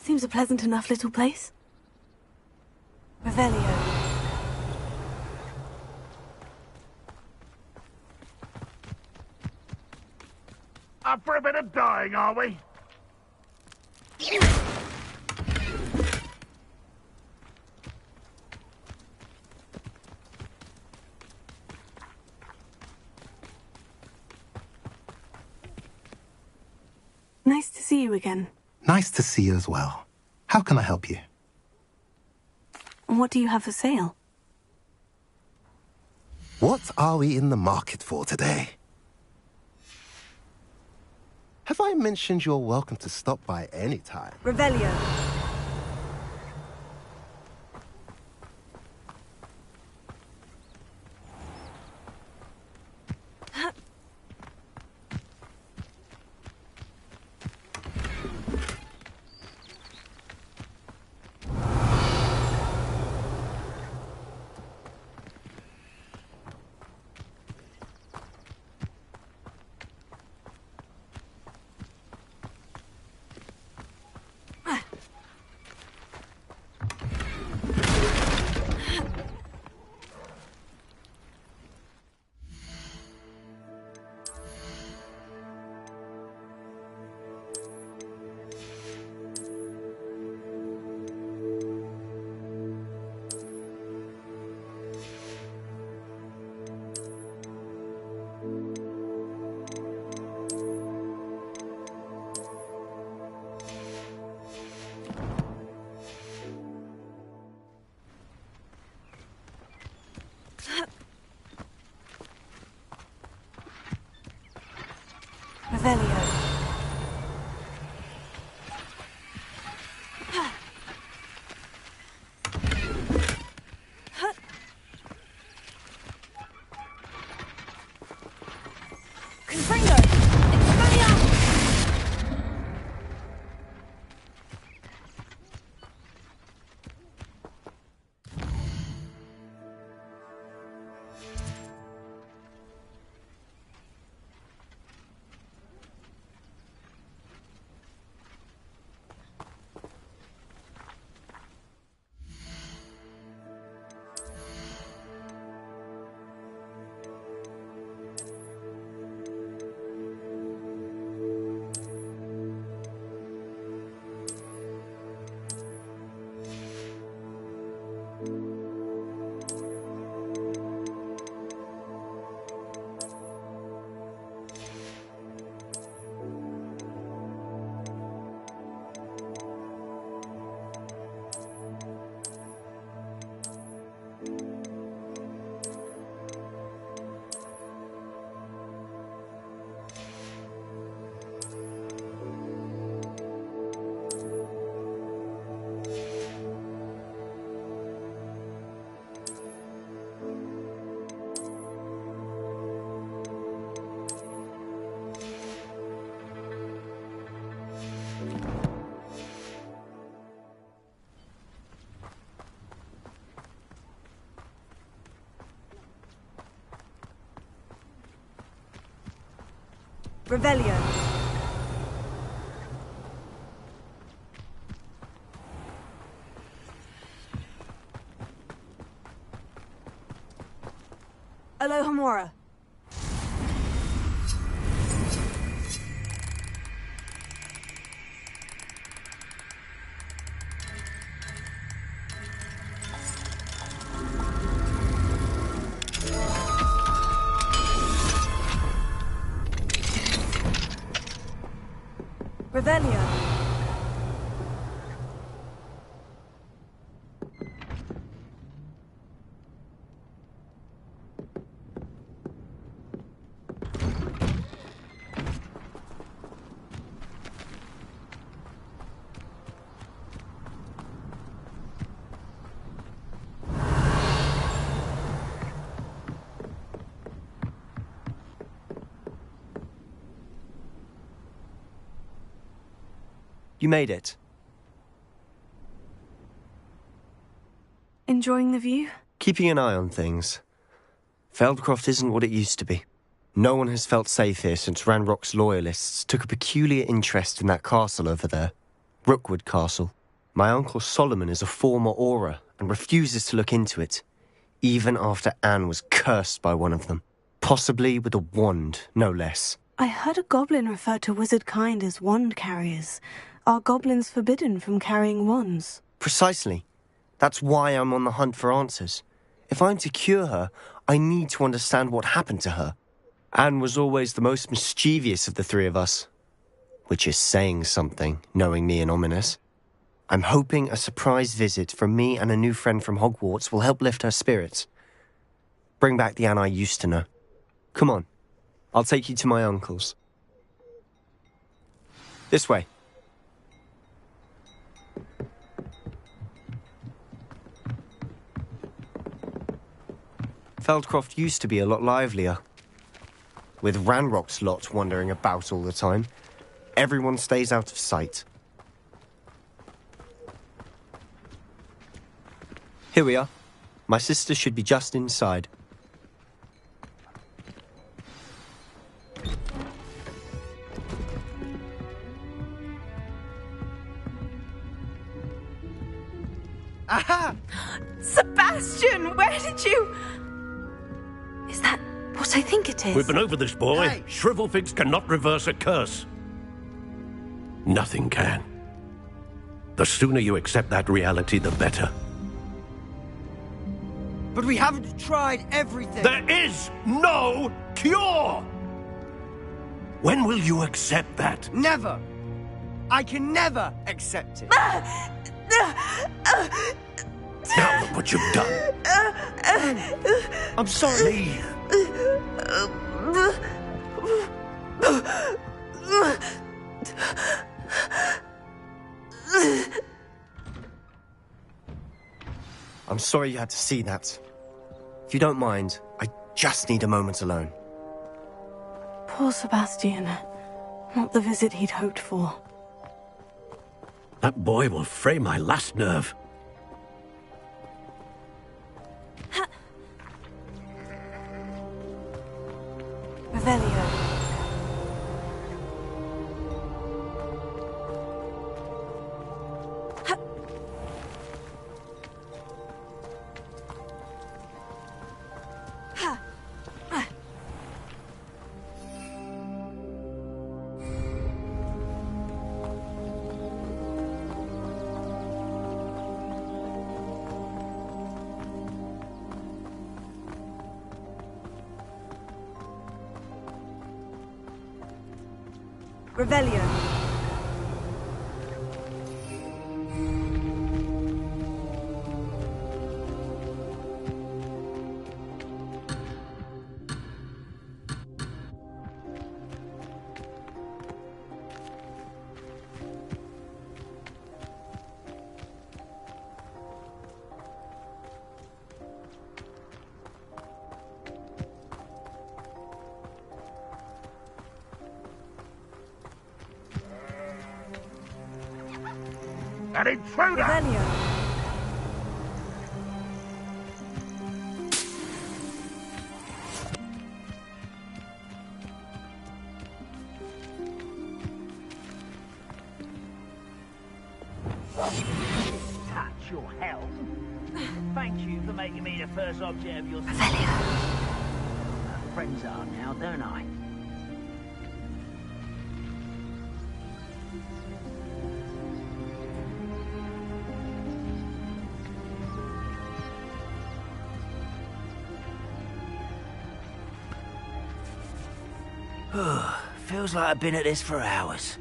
Seems a pleasant enough little place. Revelio. Up for a bit of dying, are we? Nice to see you again. Nice to see you as well. How can I help you? What do you have for sale? What are we in the market for today? Have I mentioned you're welcome to stop by any time? Revelio. Revelio. Confringo! Expelliarmus! Revelio. Alohomora. Revelio. You made it. Enjoying the view? Keeping an eye on things. Feldcroft isn't what it used to be. No one has felt safe here since Ranrock's loyalists took a peculiar interest in that castle over there. Rookwood Castle. My uncle Solomon is a former Auror and refuses to look into it, even after Anne was cursed by one of them. Possibly with a wand, no less. I heard a goblin refer to wizard kind as wand carriers. Are goblins forbidden from carrying wands? Precisely. That's why I'm on the hunt for answers. If I'm to cure her, I need to understand what happened to her. Anne was always the most mischievous of the three of us. Which is saying something, knowing me and Ominous. I'm hoping a surprise visit from me and a new friend from Hogwarts will help lift her spirits. Bring back the Anne I used to know. Come on, I'll take you to my uncle's. This way. Feldcroft used to be a lot livelier. With Ranrock's lot wandering about all the time, everyone stays out of sight. Here we are. My sister should be just inside. Aha! Sebastian, where did you... Is that what I think it is? We've been over this, boy. Hey. Shrivelfigs cannot reverse a curse. Nothing can. The sooner you accept that reality, the better. But we haven't tried everything. There is no cure! When will you accept that? Never. I can never accept it. Now look what you've done. I'm sorry. Leave. I'm sorry you had to see that. If you don't mind, I just need a moment alone. Poor Sebastian. Not the visit he'd hoped for. That boy will fray my last nerve. Revelio. Revelio. An intruder! Revelio. Touch your hell. Thank you for making me the first object of your... Friends are now, don't I? Feels like I've been at this for hours.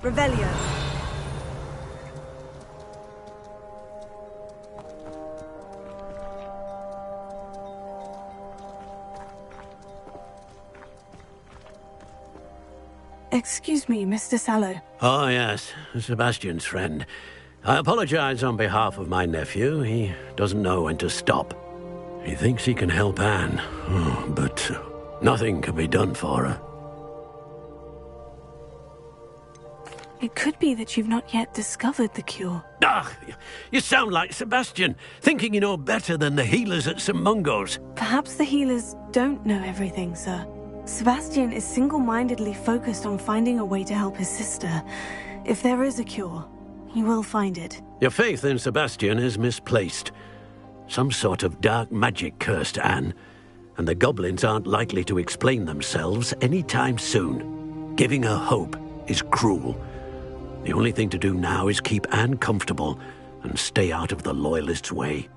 Revelio. Excuse me, Mr. Sallow. Oh, yes, Sebastian's friend. I apologize on behalf of my nephew. He doesn't know when to stop. He thinks he can help Anne, but nothing can be done for her. It could be that you've not yet discovered the cure. Ah, you sound like Sebastian, thinking you know better than the healers at St. Mungo's. Perhaps the healers don't know everything, sir. Sebastian is single-mindedly focused on finding a way to help his sister. If there is a cure, he will find it. Your faith in Sebastian is misplaced. Some sort of dark magic cursed Anne, and the goblins aren't likely to explain themselves anytime soon. Giving her hope is cruel. The only thing to do now is keep Anne comfortable and stay out of the Loyalists' way.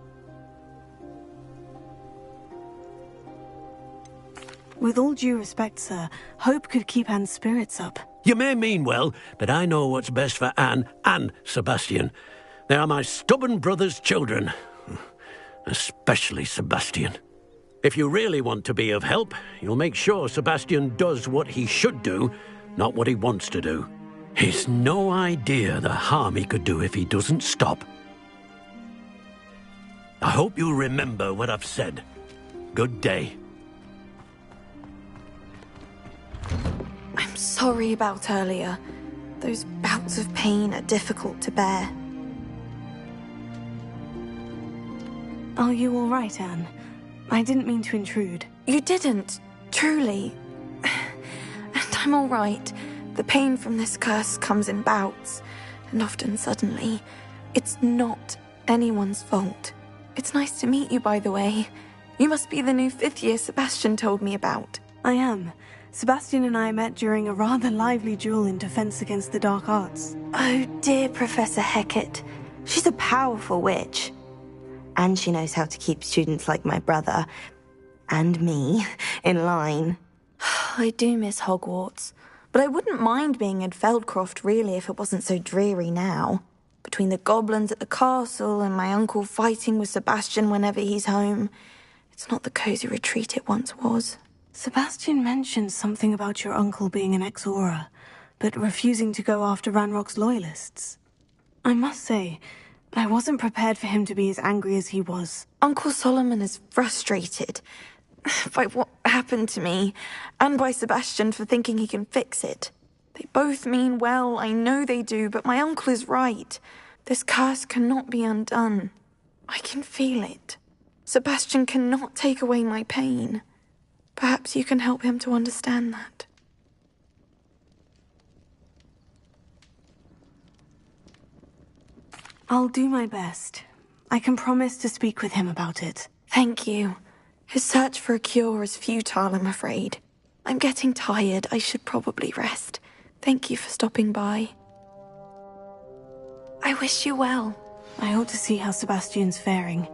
With all due respect, sir, hope could keep Anne's spirits up. You may mean well, but I know what's best for Anne and Sebastian. They are my stubborn brother's children. Especially Sebastian. If you really want to be of help, you'll make sure Sebastian does what he should do, not what he wants to do. He's no idea the harm he could do if he doesn't stop. I hope you'll remember what I've said. Good day. I'm sorry about earlier. Those bouts of pain are difficult to bear. Are you all right, Anne? I didn't mean to intrude. You didn't, truly. And I'm all right. The pain from this curse comes in bouts, and often suddenly. It's not anyone's fault. It's nice to meet you, by the way. You must be the new 5th year Sebastian told me about. I am. Sebastian and I met during a rather lively duel in defense against the dark arts. Oh, dear Professor Hecat. She's a powerful witch. And she knows how to keep students like my brother, and me, in line. I do miss Hogwarts, but I wouldn't mind being in Feldcroft, really, if it wasn't so dreary now. Between the goblins at the castle and my uncle fighting with Sebastian whenever he's home, it's not the cozy retreat it once was. Sebastian mentioned something about your uncle being an ex-Auror, but refusing to go after Ranrock's loyalists. I must say, I wasn't prepared for him to be as angry as he was. Uncle Solomon is frustrated by what happened to me, and by Sebastian for thinking he can fix it. They both mean well, I know they do, but my uncle is right. This curse cannot be undone. I can feel it. Sebastian cannot take away my pain. Perhaps you can help him to understand that. I'll do my best. I can promise to speak with him about it. Thank you. His search for a cure is futile, I'm afraid. I'm getting tired. I should probably rest. Thank you for stopping by. I wish you well. I ought to see how Sebastian's faring.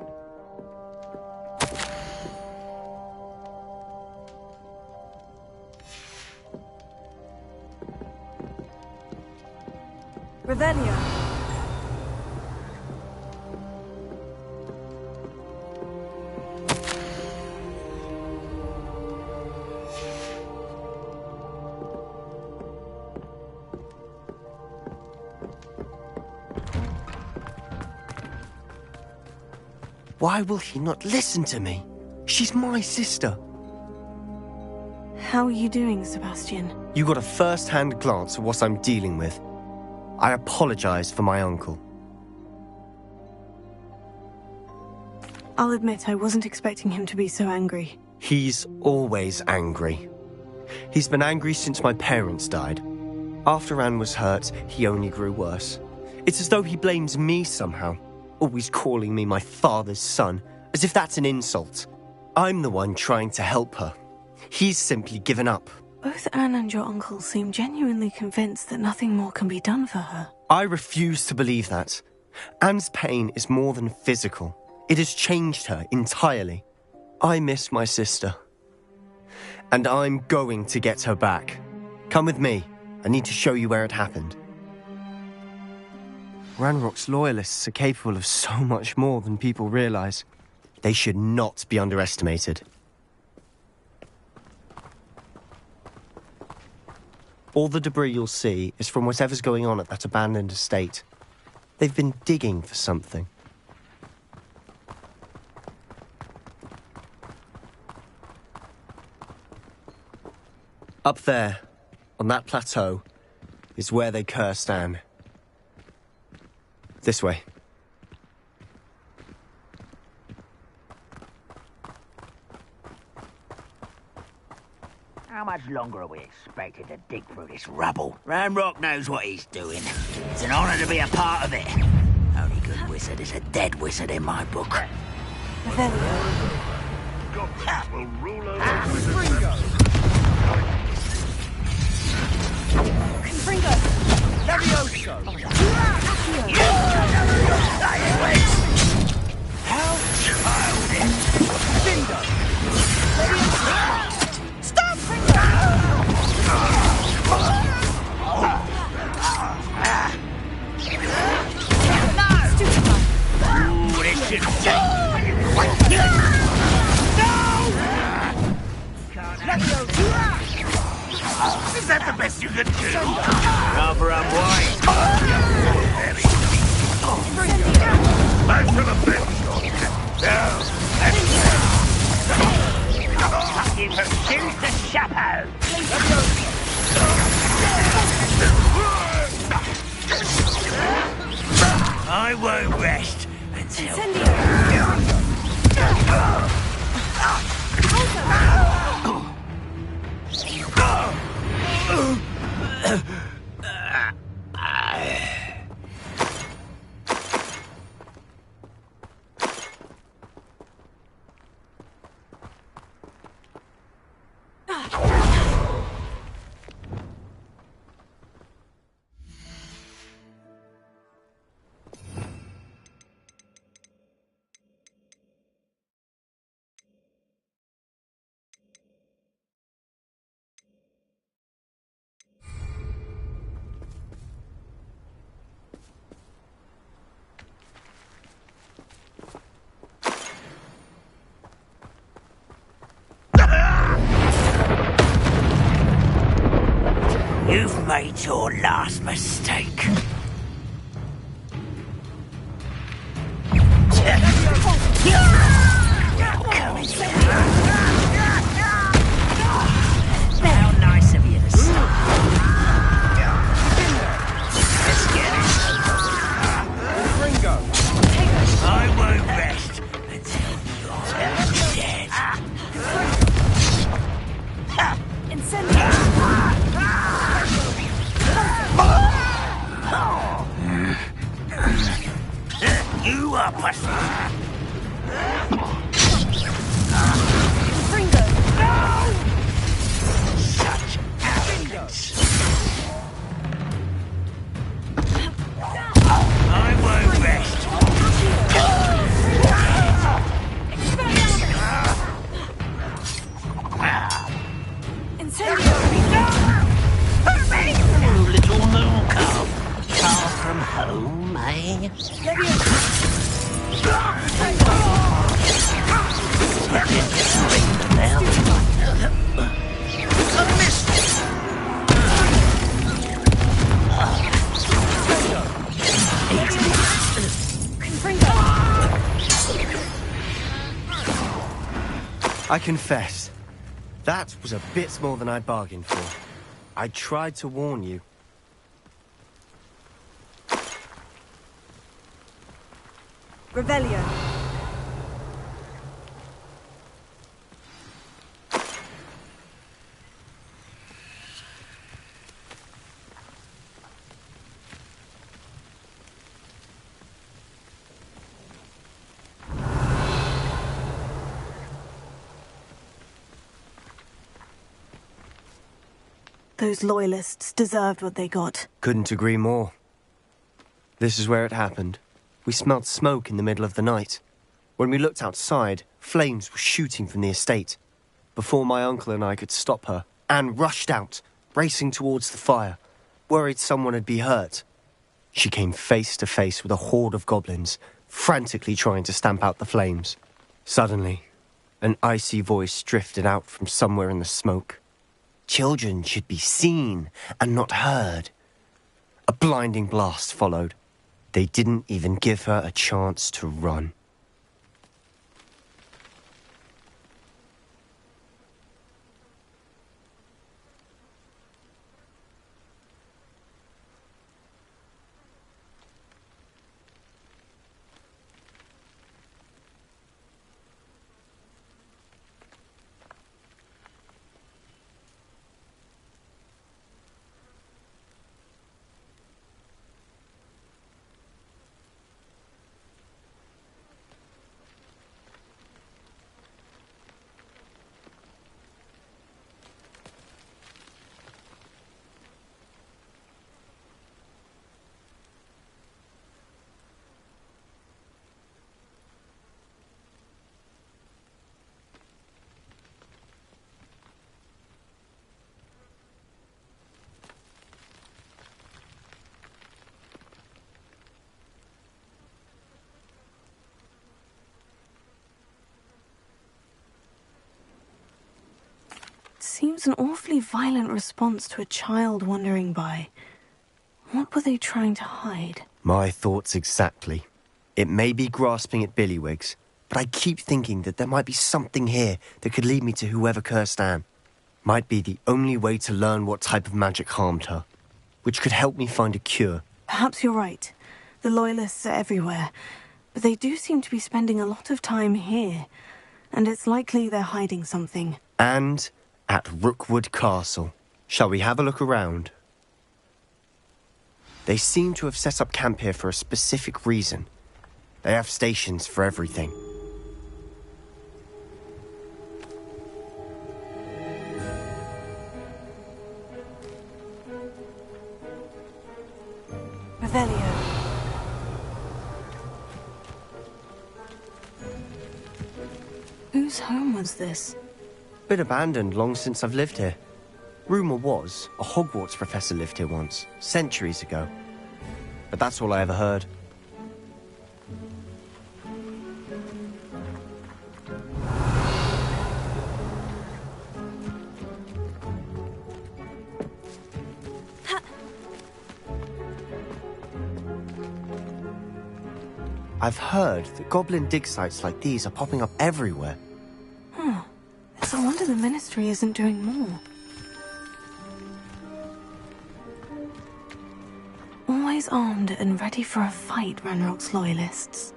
Revelio. Why will he not listen to me? She's my sister. How are you doing, Sebastian? You got a first-hand glance at what I'm dealing with. I apologize for my uncle. I'll admit I wasn't expecting him to be so angry. He's always angry. He's been angry since my parents died. After Anne was hurt, he only grew worse. It's as though he blames me somehow, always calling me my father's son, as if that's an insult. I'm the one trying to help her. He's simply given up. Both Anne and your uncle seem genuinely convinced that nothing more can be done for her. I refuse to believe that. Anne's pain is more than physical. It has changed her entirely. I miss my sister. And I'm going to get her back. Come with me. I need to show you where it happened. Ranrock's loyalists are capable of so much more than people realize. They should not be underestimated. All the debris you'll see is from whatever's going on at that abandoned estate. They've been digging for something. Up there, on that plateau, is where they cursed Anne. This way. How much longer are we expected to dig through this rubble? Ranrock knows what he's doing. It's an honor to be a part of it. Only good wizard is a dead wizard in my book. Goblins will rule over wizards. Confringo! Levioso! How childish! Bingo! Stop! Ooh, this should take... Is that the best you can do? Rather unwise. Back to the bench. Now, You refuse the chapeau. I won't rest until... You've made your last mistake. How nice of you to stop. Let's get it. Confringo! I won't rest until you're dead. You are pussy. Such arrogance. I won't rest. Little moon calf. Far from home, eh? I confess, that was a bit more than I'd bargained for. I tried to warn you. Revelio. Those loyalists deserved what they got. Couldn't agree more. This is where it happened. We smelled smoke in the middle of the night. When we looked outside, flames were shooting from the estate. Before my uncle and I could stop her, Anne rushed out, racing towards the fire, worried someone had been hurt. She came face to face with a horde of goblins, frantically trying to stamp out the flames. Suddenly, an icy voice drifted out from somewhere in the smoke. Children should be seen and not heard. A blinding blast followed. They didn't even give her a chance to run. Seems an awfully violent response to a child wandering by. What were they trying to hide? My thoughts exactly. It may be grasping at Billywigs, but I keep thinking that there might be something here that could lead me to whoever cursed Anne. Might be the only way to learn what type of magic harmed her, which could help me find a cure. Perhaps you're right. The Loyalists are everywhere, but they do seem to be spending a lot of time here, and it's likely they're hiding something. And at Rookwood Castle. Shall we have a look around? They seem to have set up camp here for a specific reason. They have stations for everything. Revelio. Whose home was this? Been abandoned long since I've lived here. Rumour was a Hogwarts professor lived here once, centuries ago. But that's all I ever heard. I've heard that goblin dig sites like these are popping up everywhere. It's a wonder the Ministry isn't doing more. Always armed and ready for a fight, Ranrock's Loyalists.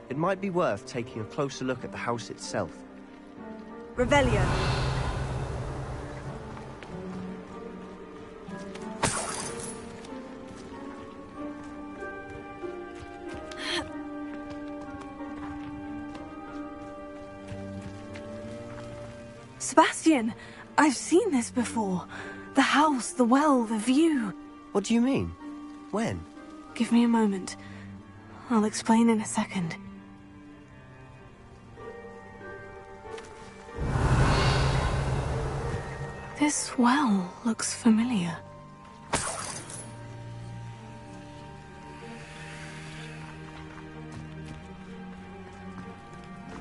It might be worth taking a closer look at the house itself. Revelio. Sebastian, I've seen this before. The house, the well, the view. What do you mean? When? Give me a moment. I'll explain in a second. This well looks familiar.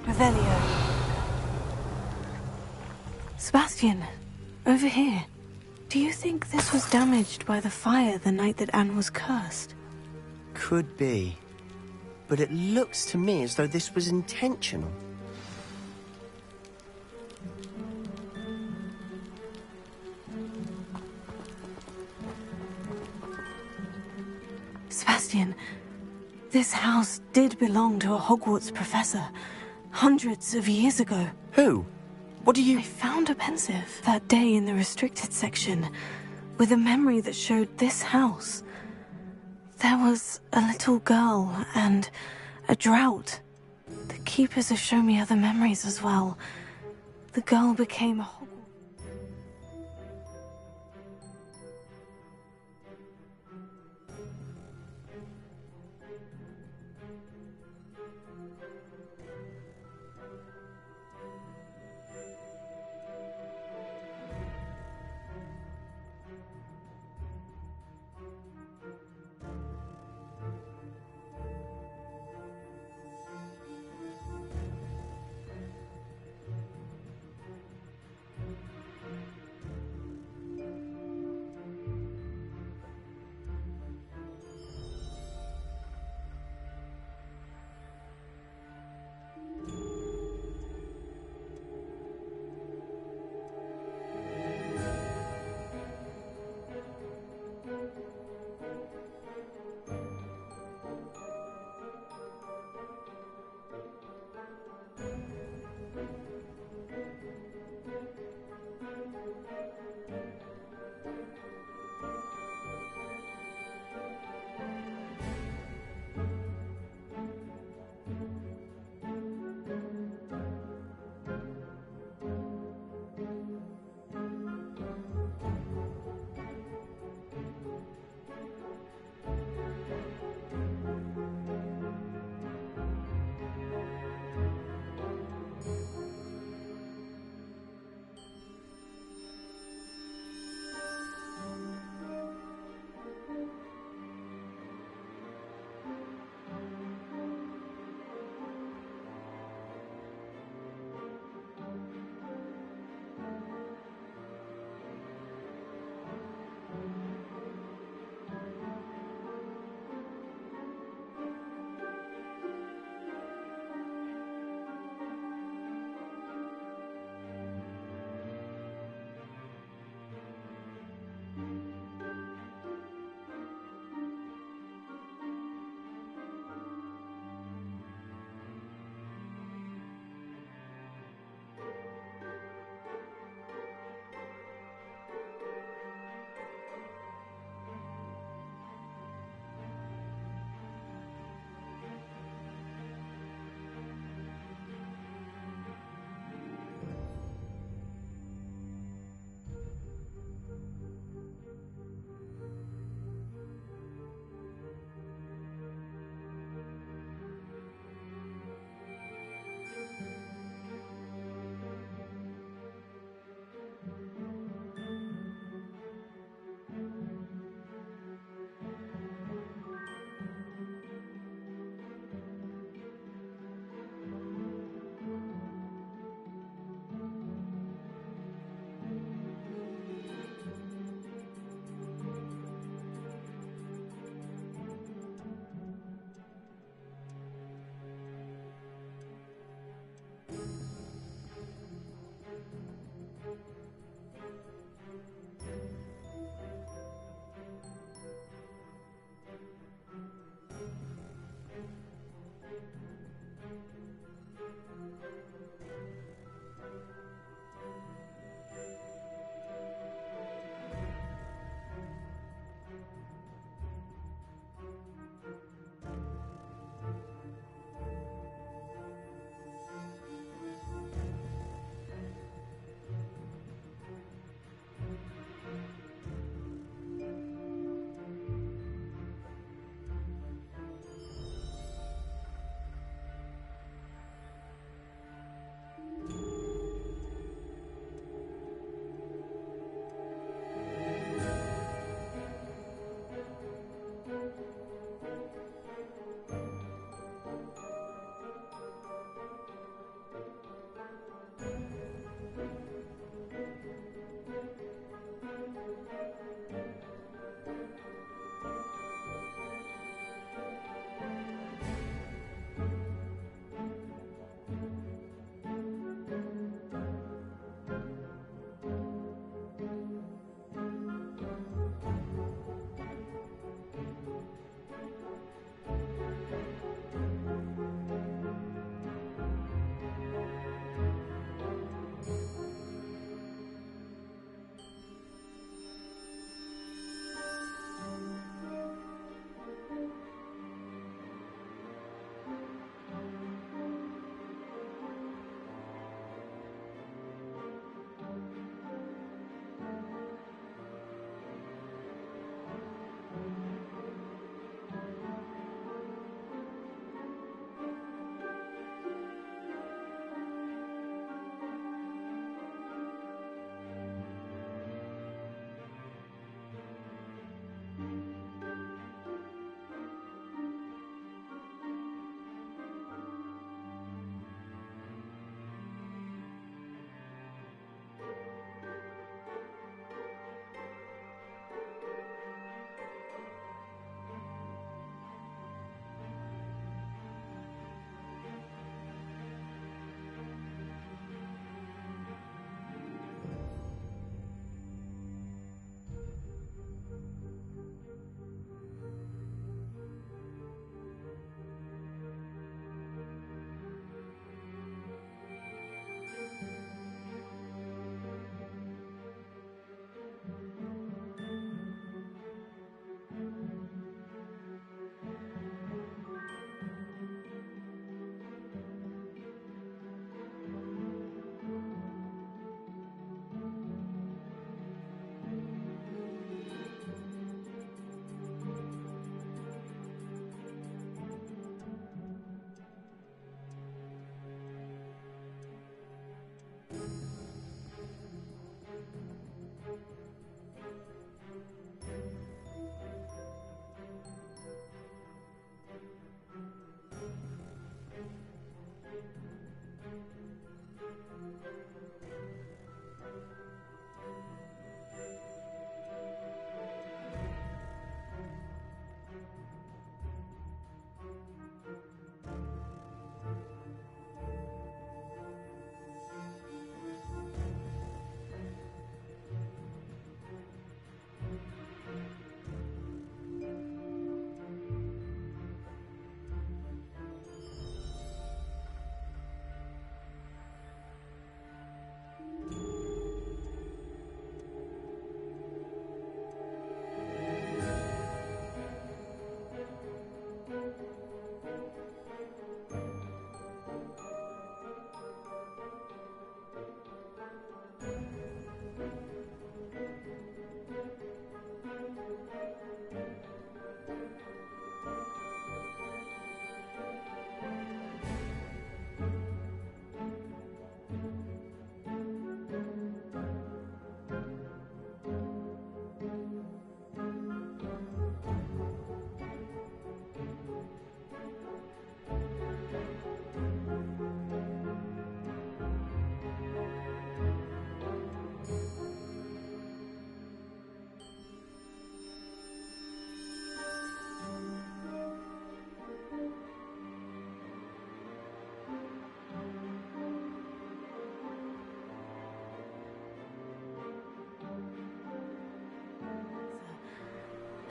Revelio. Sebastian, over here. Do you think this was damaged by the fire the night that Anne was cursed? Could be. But it looks to me as though this was intentional. Sebastian, this house did belong to a Hogwarts professor, hundreds of years ago. Who? What do you... I found a pensive that day in the restricted section, with a memory that showed this house. There was a little girl and a drought. The keepers have shown me other memories as well. The girl became a Hogwarts.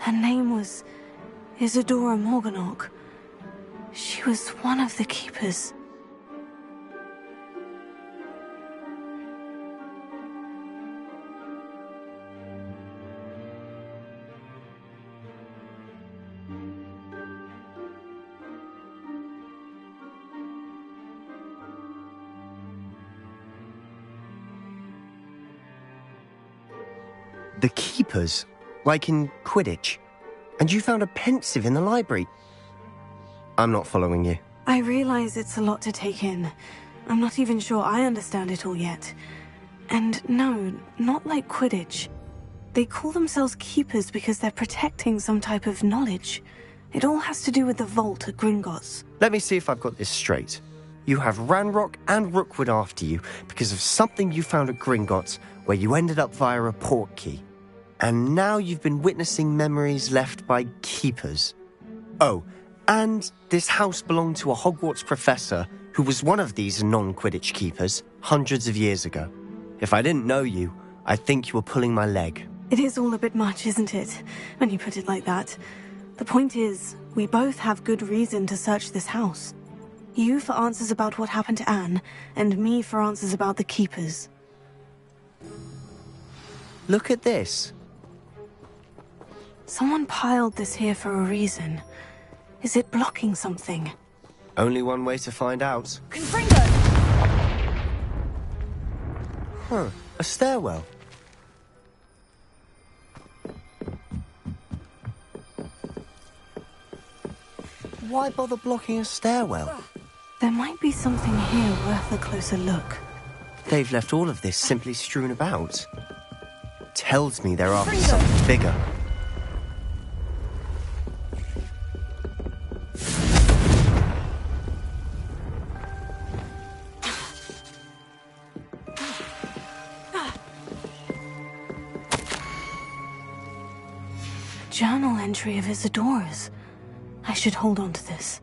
Her name was Isadora Morganach. She was one of the keepers. The keepers? Like in Quidditch? And you found a pensive in the library? I'm not following you. I realize it's a lot to take in. I'm not even sure I understand it all yet. And no, not like Quidditch. They call themselves keepers because they're protecting some type of knowledge. It all has to do with the vault at Gringotts. Let me see if I've got this straight. You have Ranrock and Rookwood after you because of something you found at Gringotts where you ended up via a portkey. And now you've been witnessing memories left by keepers. Oh, and this house belonged to a Hogwarts professor who was one of these non-Quidditch keepers hundreds of years ago. If I didn't know you, I'd think you were pulling my leg. It is all a bit much, isn't it, when you put it like that? The point is, we both have good reason to search this house. You for answers about what happened to Anne, and me for answers about the keepers. Look at this. Someone piled this here for a reason. Is it blocking something? Only one way to find out. Confringo! Huh, a stairwell. Why bother blocking a stairwell? There might be something here worth a closer look. They've left all of this simply strewn about. Tells me they're after something bigger. Journal entry of Isadora's. I should hold on to this.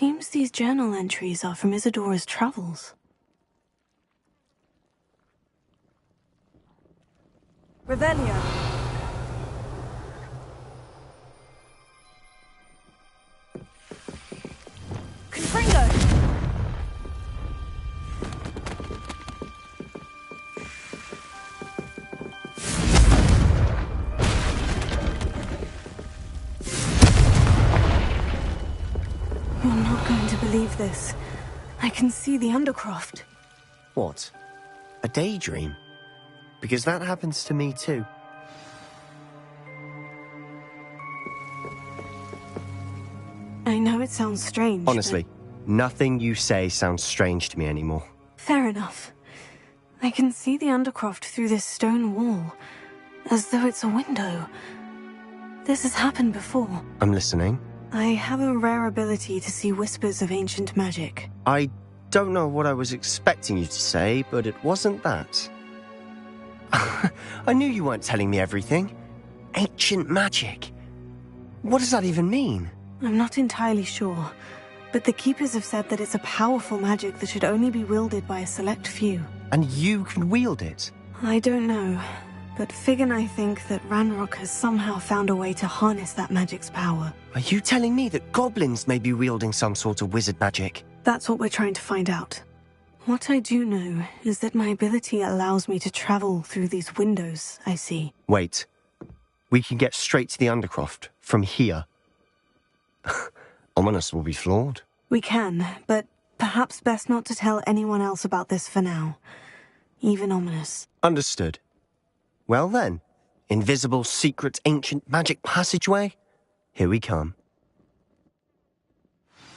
seems these journal entries are from Isadora's travels. Revelio. Confringo. You're not going to believe this. I can see the Undercroft. What? A daydream? Because that happens to me too. I know it sounds strange. Honestly, nothing you say sounds strange to me anymore. Fair enough. I can see the Undercroft through this stone wall, as though it's a window. This has happened before. I'm listening. I have a rare ability to see whispers of ancient magic. I don't know what I was expecting you to say, but it wasn't that. I knew you weren't telling me everything. Ancient magic. What does that even mean? I'm not entirely sure, but the Keepers have said that it's a powerful magic that should only be wielded by a select few. And you can wield it? I don't know, but Fig and I think that Ranrock has somehow found a way to harness that magic's power. Are you telling me that goblins may be wielding some sort of wizard magic? That's what we're trying to find out. What I do know is that my ability allows me to travel through these windows I see. Wait. We can get straight to the Undercroft from here. Ominous will be floored. We can, but perhaps best not to tell anyone else about this for now. Even Ominous. Understood. Well then, invisible, secret, ancient magic passageway? Here we come.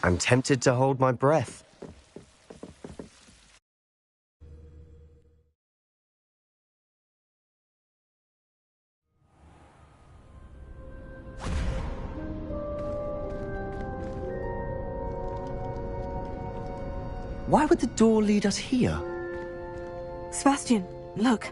I'm tempted to hold my breath. Why would the door lead us here? Sebastian, look.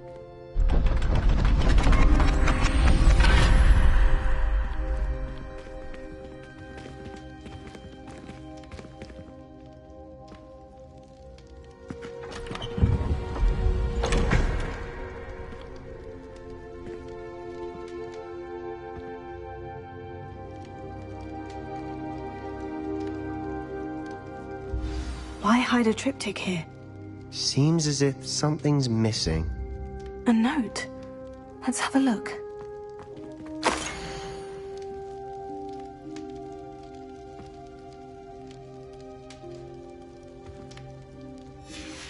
Why hide a triptych here? Seems as if something's missing. A note. Let's have a look.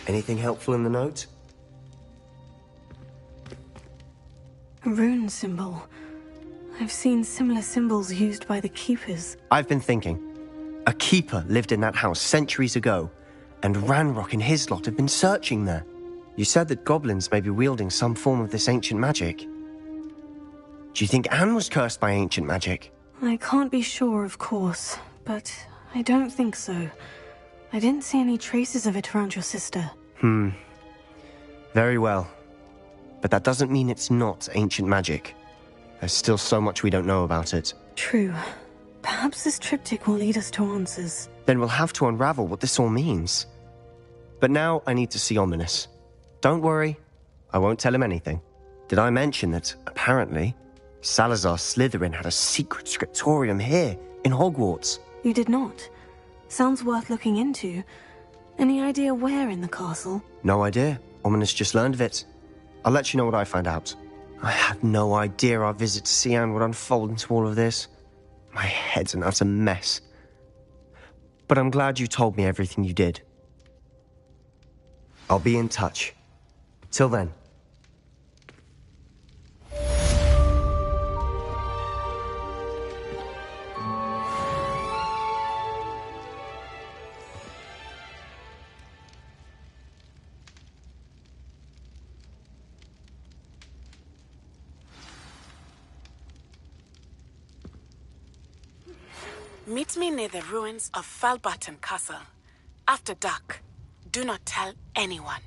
Anything helpful in the note? A rune symbol. I've seen similar symbols used by the Keepers. I've been thinking. A keeper lived in that house centuries ago, and Ranrock and his lot have been searching there. You said that goblins may be wielding some form of this ancient magic. Do you think Anne was cursed by ancient magic? I can't be sure, of course, but I don't think so. I didn't see any traces of it around your sister. Very well. But that doesn't mean it's not ancient magic. There's still so much we don't know about it. True. Perhaps this triptych will lead us to answers. Then we'll have to unravel what this all means. But now I need to see Ominous. Don't worry, I won't tell him anything. Did I mention that, apparently, Salazar Slytherin had a secret scriptorium here, in Hogwarts? You did not. Sounds worth looking into. Any idea where in the castle? No idea. Ominous just learned of it. I'll let you know what I find out. I had no idea our visit to Sian would unfold into all of this. My head's an utter mess. But I'm glad you told me everything you did. I'll be in touch. Till then. Meet me near the ruins of Falbarton Castle. After dark. Do not tell anyone.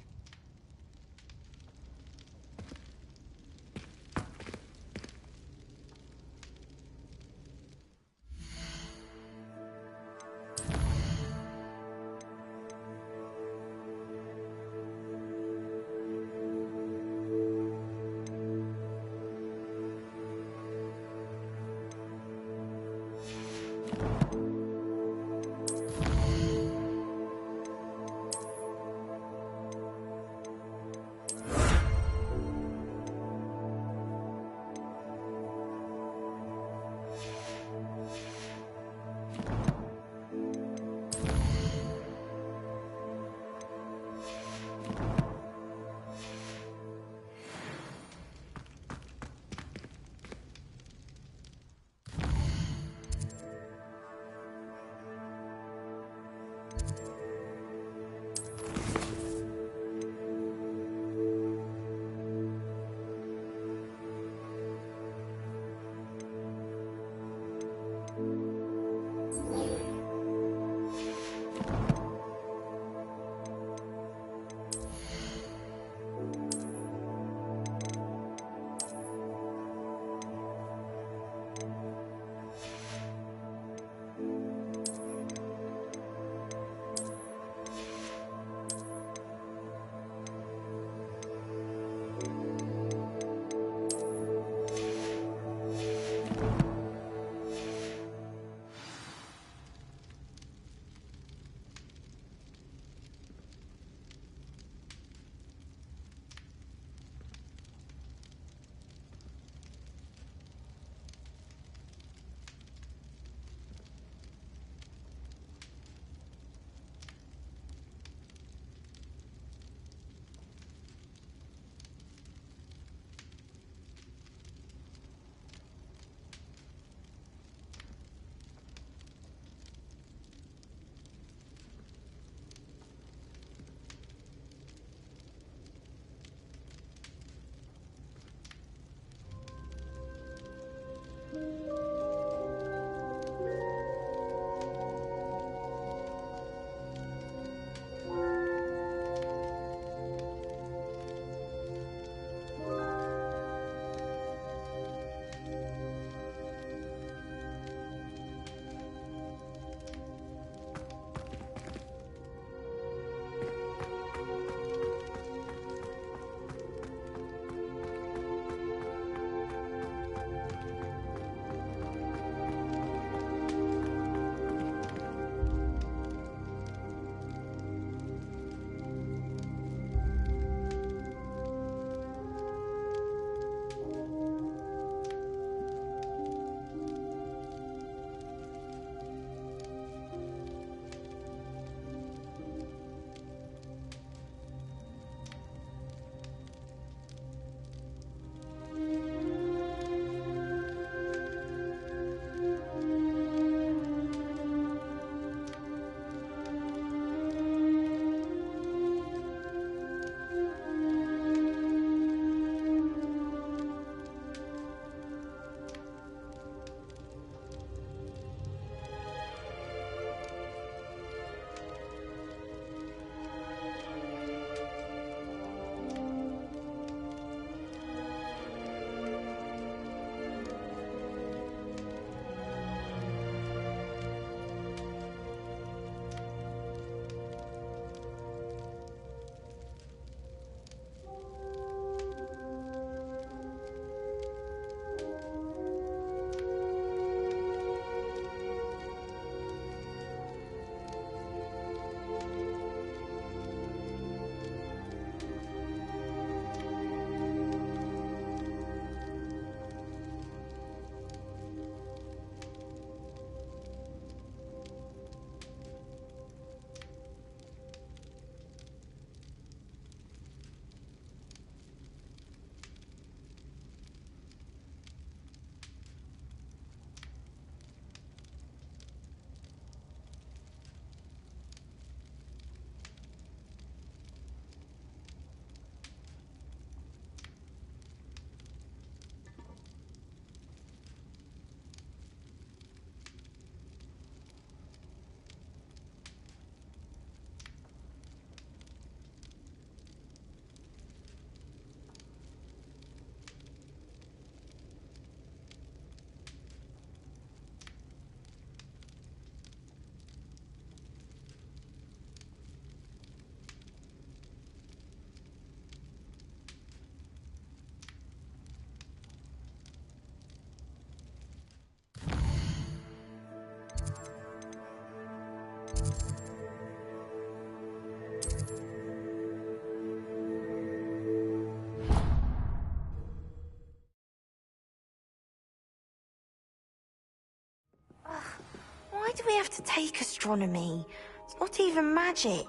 we have to take astronomy? It's not even magic.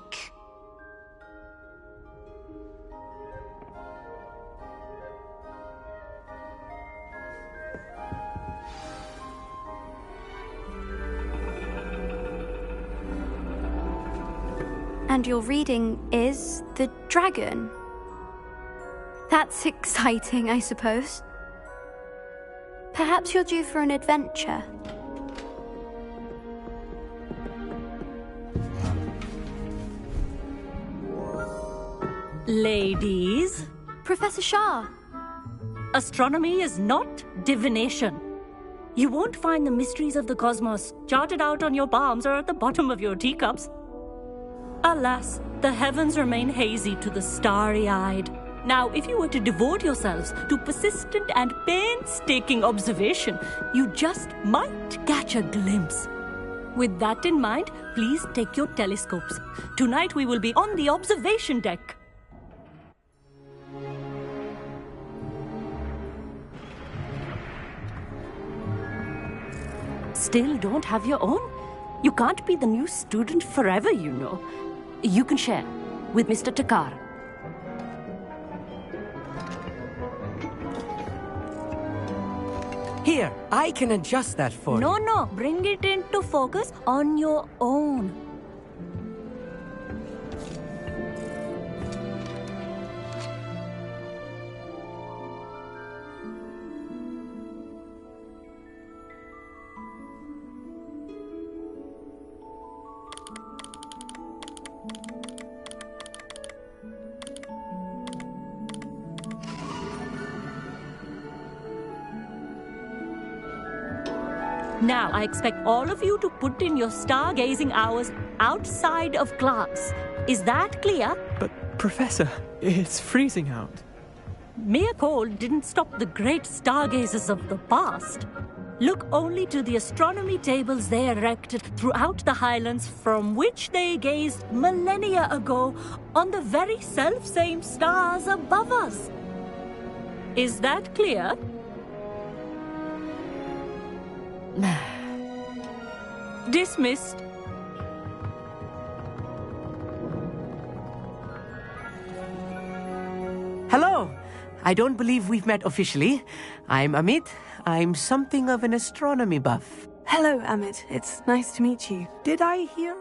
And your reading is the dragon. That's exciting, I suppose. Perhaps you're due for an adventure. Ladies, Professor Shah. astronomy is not divination. You won't find the mysteries of the cosmos charted out on your palms or at the bottom of your teacups. Alas, the heavens remain hazy to the starry-eyed. Now, if you were to devote yourselves to persistent and painstaking observation, you just might catch a glimpse. With that in mind, please take your telescopes. Tonight we will be on the observation deck. Still don't have your own? You can't be the new student forever, you know. You can share with Mr. Takar. Here, I can adjust that for you. No, bring it into focus on your own. Now, I expect all of you to put in your stargazing hours outside of class. Is that clear? But, Professor, it's freezing out. Mere cold didn't stop the great stargazers of the past. Look only to the astronomy tables they erected throughout the highlands from which they gazed millennia ago on the very self-same stars above us. Is that clear? Dismissed. Hello. I don't believe we've met officially. I'm Amit. I'm something of an astronomy buff. Hello, Amit. It's nice to meet you. Did I hear?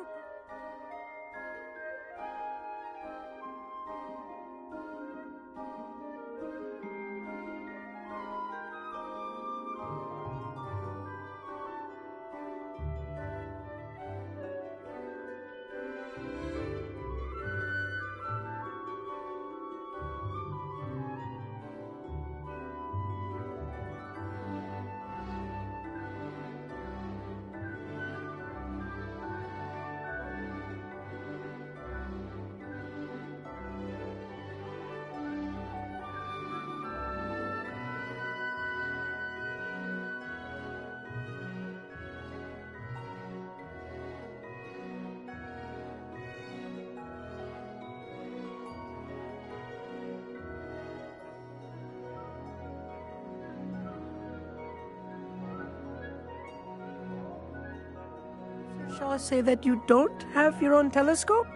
Shall I say that you don't have your own telescope?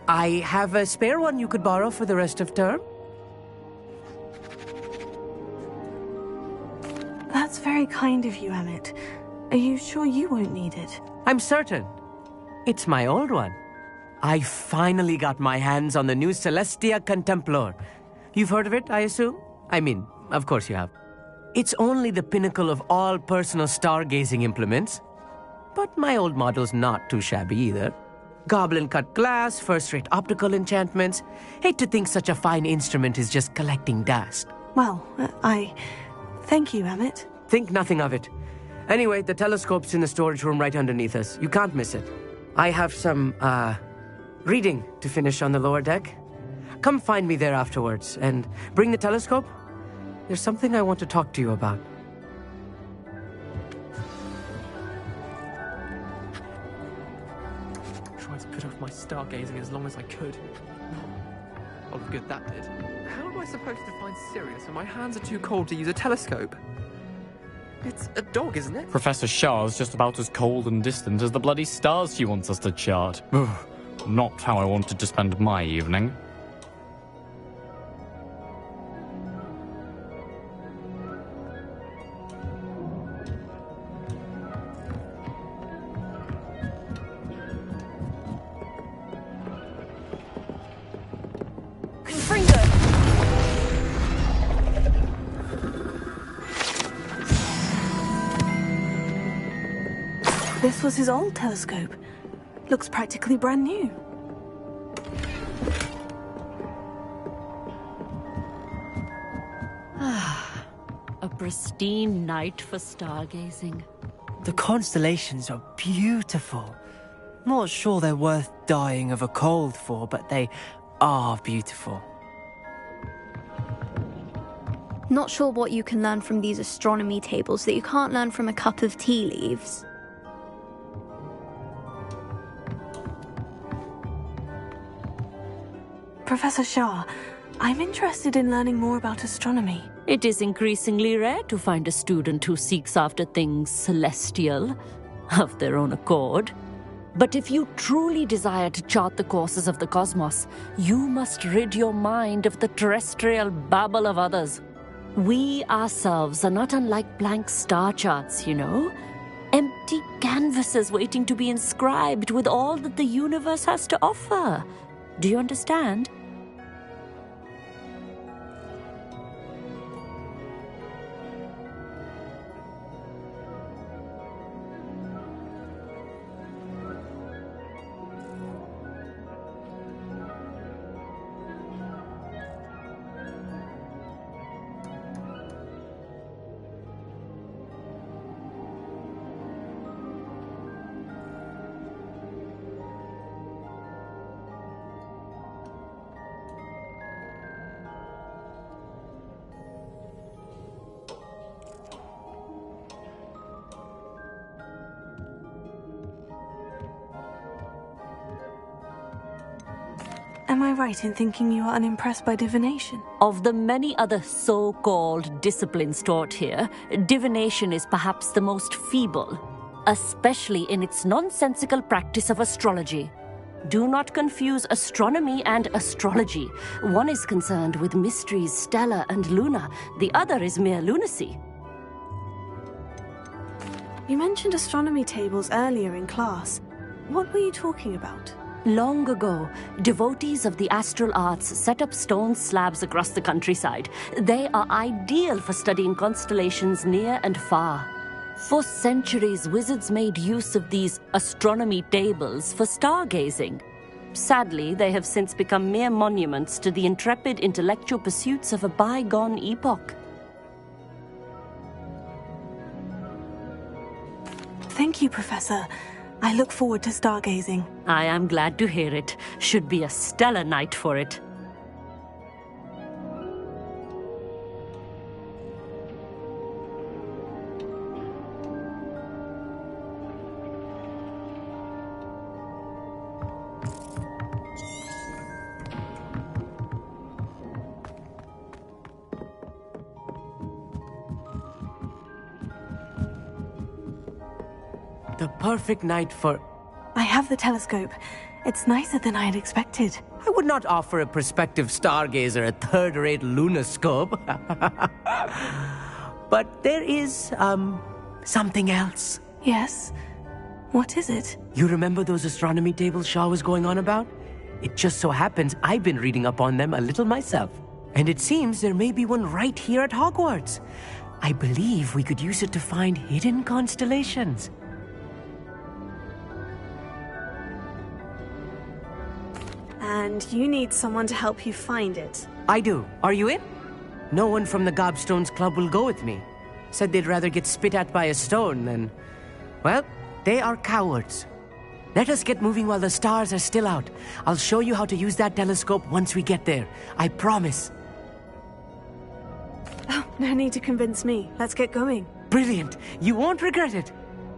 I have a spare one you could borrow for the rest of term. That's very kind of you, Amit. Are you sure you won't need it? I'm certain. It's my old one. I finally got my hands on the new Celestia Contemplar. You've heard of it, I assume? I mean, of course you have. It's only the pinnacle of all personal stargazing implements. But my old model's not too shabby either. Goblin-cut glass, first-rate optical enchantments. Hate to think such a fine instrument is just collecting dust. Well, thank you, Amit. Think nothing of it. Anyway, the telescope's in the storage room right underneath us. You can't miss it. I have some, reading to finish on the lower deck. Come find me there afterwards, and bring the telescope. There's something I want to talk to you about. Tried to put off my stargazing as long as I could. A lot of good that did. How am I supposed to find Sirius when my hands are too cold to use a telescope? It's a dog, isn't it? Professor Shah's just about as cold and distant as the bloody stars she wants us to chart. Ugh, not how I wanted to spend my evening. Confringo! This was his old telescope. Looks practically brand new. A pristine night for stargazing. The constellations are beautiful. Not sure they're worth dying of a cold for, but they are beautiful. Not sure what you can learn from these astronomy tables that you can't learn from a cup of tea leaves. Professor Shah, I'm interested in learning more about astronomy. It is increasingly rare to find a student who seeks after things celestial, of their own accord. But if you truly desire to chart the courses of the cosmos, you must rid your mind of the terrestrial babble of others. We ourselves are not unlike blank star charts, you know. Empty canvases waiting to be inscribed with all that the universe has to offer. Do you understand? Am I right in thinking you are unimpressed by divination? Of the many other so-called disciplines taught here, divination is perhaps the most feeble, especially in its nonsensical practice of astrology. Do not confuse astronomy and astrology. One is concerned with mysteries stellar and lunar, the other is mere lunacy. You mentioned astronomy tables earlier in class. What were you talking about? Long ago, devotees of the astral arts set up stone slabs across the countryside. They are ideal for studying constellations near and far. For centuries, wizards made use of these astronomy tables for stargazing. Sadly, they have since become mere monuments to the intrepid intellectual pursuits of a bygone epoch. Thank you, Professor. I look forward to stargazing. I am glad to hear it. Should be a stellar night for it. The perfect night for... I have the telescope. It's nicer than I had expected. I would not offer a prospective stargazer a third-rate lunoscope. But there is, something else. Yes? What is it? You remember those astronomy tables Shah was going on about? It just so happens I've been reading up on them a little myself. And it seems there may be one right here at Hogwarts. I believe we could use it to find hidden constellations. And you need someone to help you find it. I do. Are you in? No one from the Gobstones Club will go with me. Said they'd rather get spit at by a stone than... Well, they are cowards. Let us get moving while the stars are still out. I'll show you how to use that telescope once we get there. I promise. Oh, no need to convince me. Let's get going. Brilliant. You won't regret it.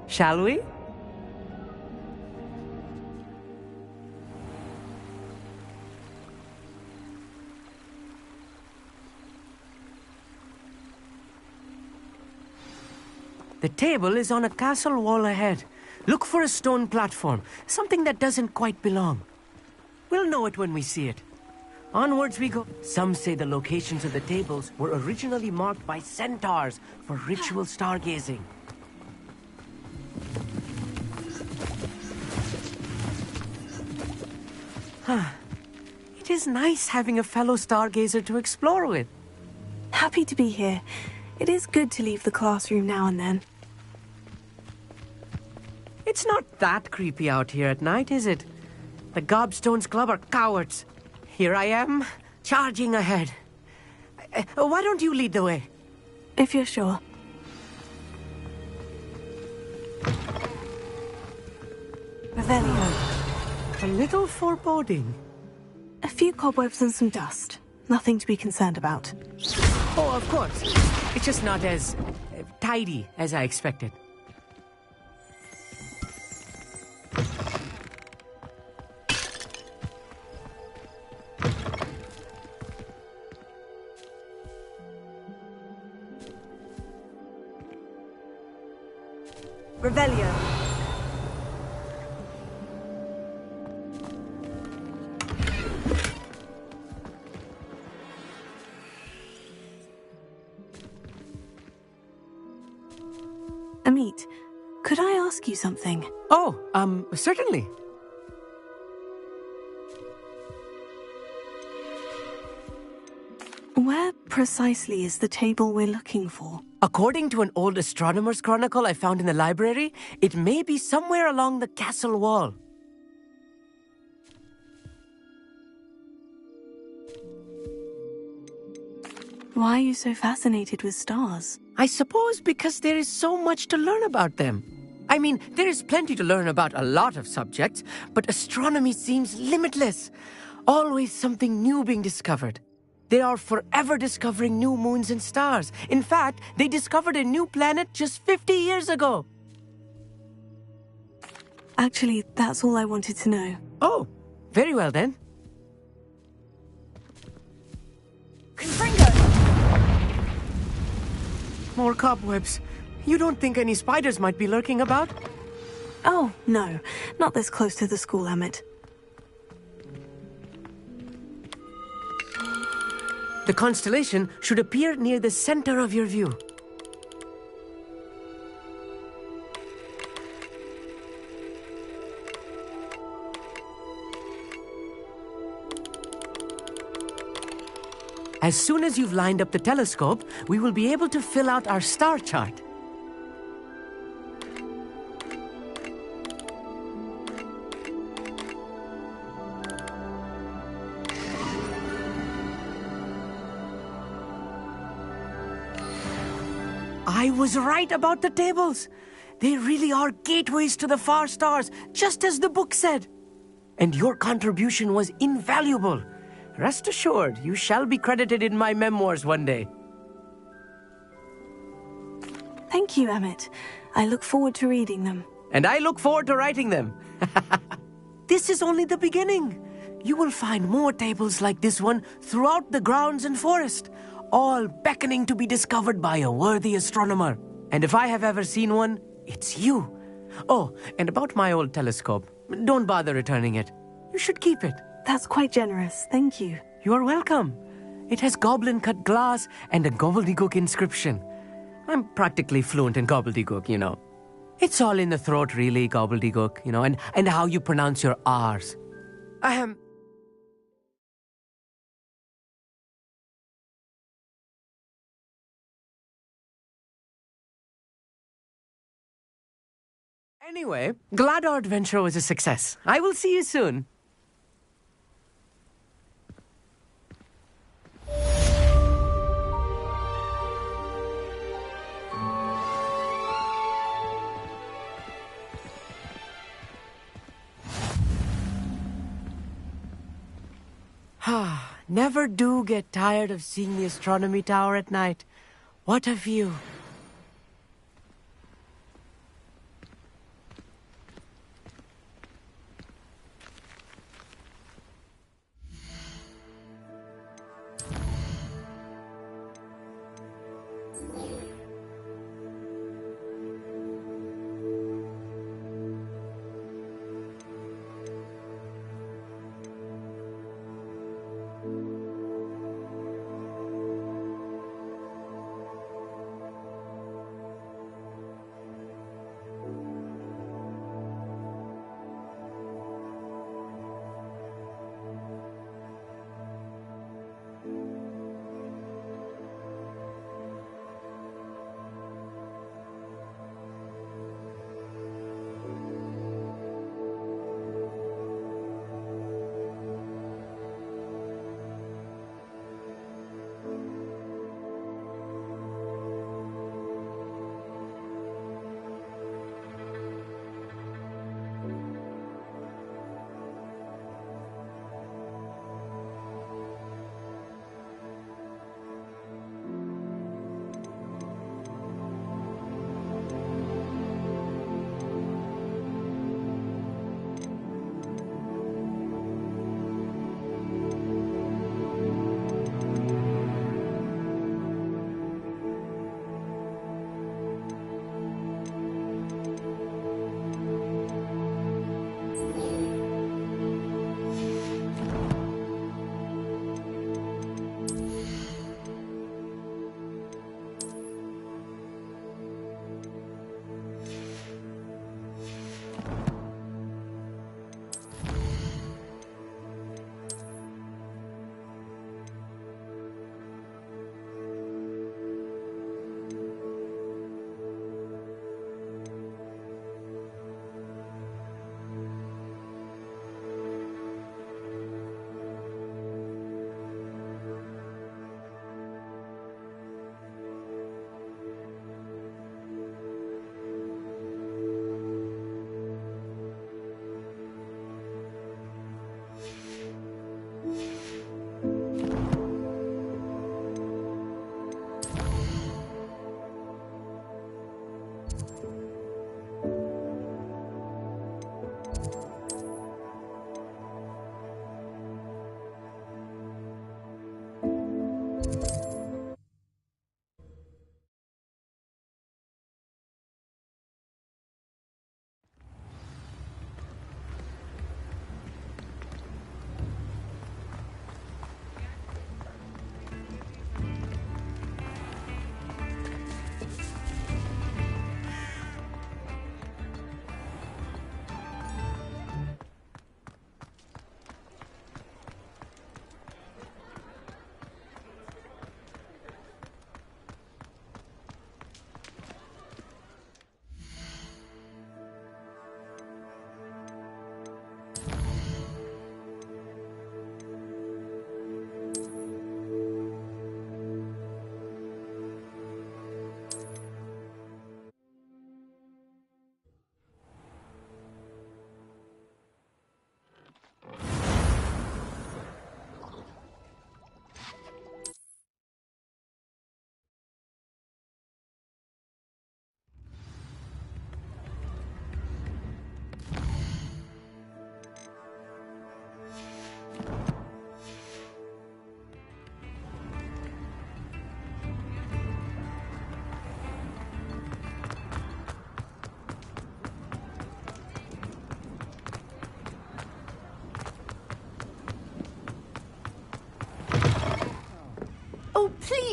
Shall we? The table is on a castle wall ahead. Look for a stone platform, something that doesn't quite belong. We'll know it when we see it. Onwards we go. Some say the locations of the tables were originally marked by centaurs for ritual stargazing. It is nice having a fellow stargazer to explore with. Happy to be here. It is good to leave the classroom now and then. It's not that creepy out here at night, is it? The Gobstones Club are cowards. Here I am, charging ahead. Why don't you lead the way? If you're sure. Revelio. A little foreboding. A few cobwebs and some dust. Nothing to be concerned about. Oh, of course. It's just not as tidy as I expected. Revelio. Amit, could I ask you something? Oh, certainly. Where precisely is the table we're looking for? According to an old astronomer's chronicle I found in the library, it may be somewhere along the castle wall. Why are you so fascinated with stars? I suppose because there is so much to learn about them. I mean, there is plenty to learn about a lot of subjects, but astronomy seems limitless. Always something new being discovered. They are forever discovering new moons and stars. In fact, they discovered a new planet just 50 years ago. Actually, that's all I wanted to know. Oh, very well then. Confringo! More cobwebs. You don't think any spiders might be lurking about? Oh, no. Not this close to the school, Amit. The constellation should appear near the center of your view. As soon as you've lined up the telescope, we will be able to fill out our star chart. I was right about the tables. They really are gateways to the far stars, just as the book said. And your contribution was invaluable. Rest assured, you shall be credited in my memoirs one day. Thank you, Amit. I look forward to reading them. And I look forward to writing them. This is only the beginning. You will find more tables like this one throughout the grounds and forest, all beckoning to be discovered by a worthy astronomer. And if I have ever seen one, it's you. Oh, and about my old telescope, don't bother returning it. You should keep it. That's quite generous. Thank you. You are welcome. It has goblin-cut glass and a gobbledygook inscription. I'm practically fluent in gobbledygook, you know. It's all in the throat, really, gobbledygook, you know, and how you pronounce your R's. Anyway, glad our adventure was a success. I will see you soon. Never do get tired of seeing the astronomy tower at night. What a view.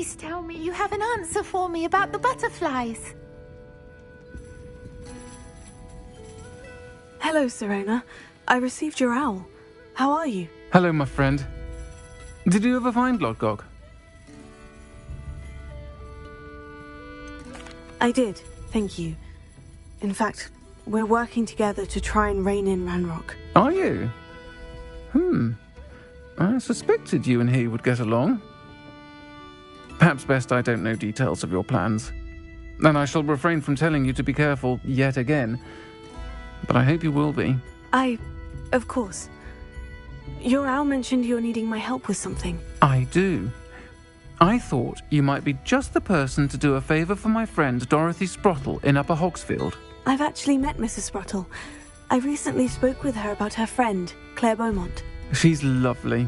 Please tell me you have an answer for me about the butterflies. Hello, Serena. I received your owl. How are you? Hello, my friend. Did you ever find Lodgok? I did, thank you. In fact, we're working together to try and rein in Ranrock. Are you? I suspected you and he would get along. Perhaps best I don't know details of your plans. And I shall refrain from telling you to be careful yet again. But I hope you will be. Of course. Your owl mentioned you're needing my help with something. I do. I thought you might be just the person to do a favour for my friend Dorothy Sprottle in Upper Hogsfield. I've actually met Mrs. Sprottle. I recently spoke with her about her friend, Claire Beaumont. She's lovely.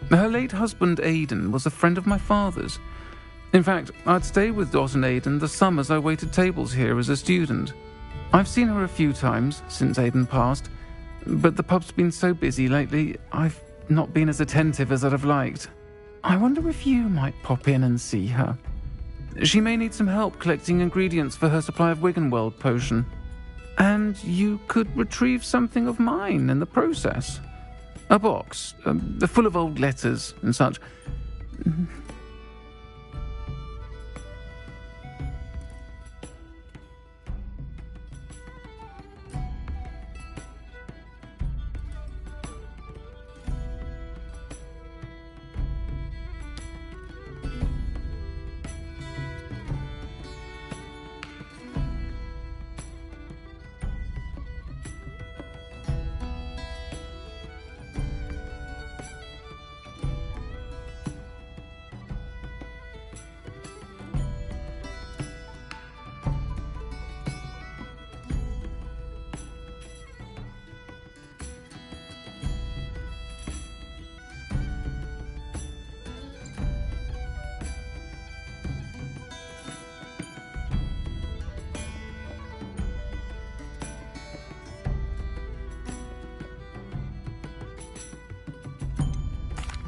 Her late husband Aidan was a friend of my father's. In fact, I'd stay with Dot and Aidan the summers I waited tables here as a student. I've seen her a few times since Aidan passed, but the pub's been so busy lately, I've not been as attentive as I'd have liked. I wonder if you might pop in and see her. She may need some help collecting ingredients for her supply of Wiggenweld potion. And you could retrieve something of mine in the process. A box, full of old letters and such.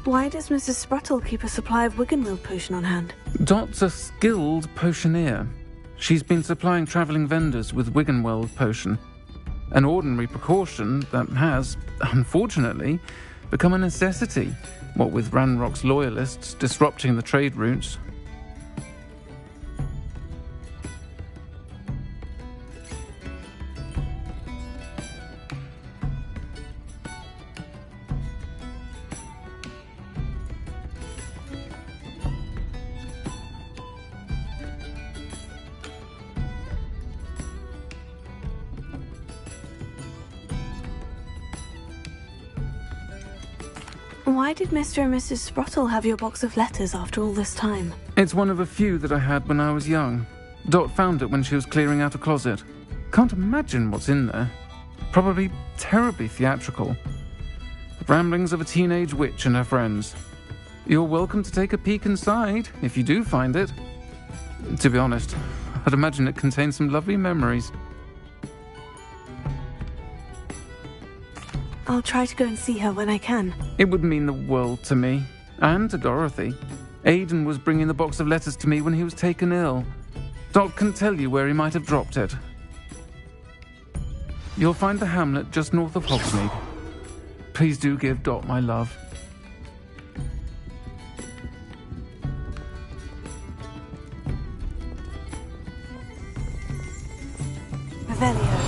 Why does Mrs. Sprottle keep a supply of Wiggenweld potion on hand? Dot's a skilled potioneer. She's been supplying travelling vendors with Wiggenweld potion. An ordinary precaution that has, unfortunately, become a necessity, what with Ranrock's loyalists disrupting the trade routes. Why did Mr. and Mrs. Sprottle have your box of letters after all this time? It's one of a few that I had when I was young. Dot found it when she was clearing out a closet. Can't imagine what's in there. Probably terribly theatrical. The ramblings of a teenage witch and her friends. You're welcome to take a peek inside, if you do find it. To be honest, I'd imagine it contains some lovely memories. I'll try to go and see her when I can. It would mean the world to me, and to Dorothy. Aidan was bringing the box of letters to me when he was taken ill. Dot can tell you where he might have dropped it. You'll find the hamlet just north of Hogsmeade. Please do give Dot my love. Revelio.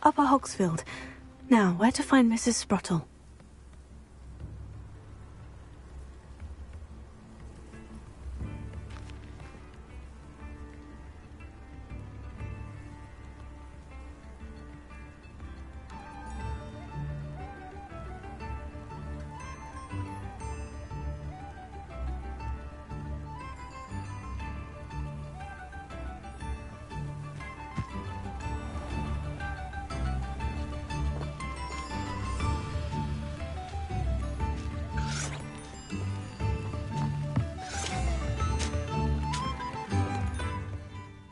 Upper Hogsfield. Now, where to find Mrs. Sprottle?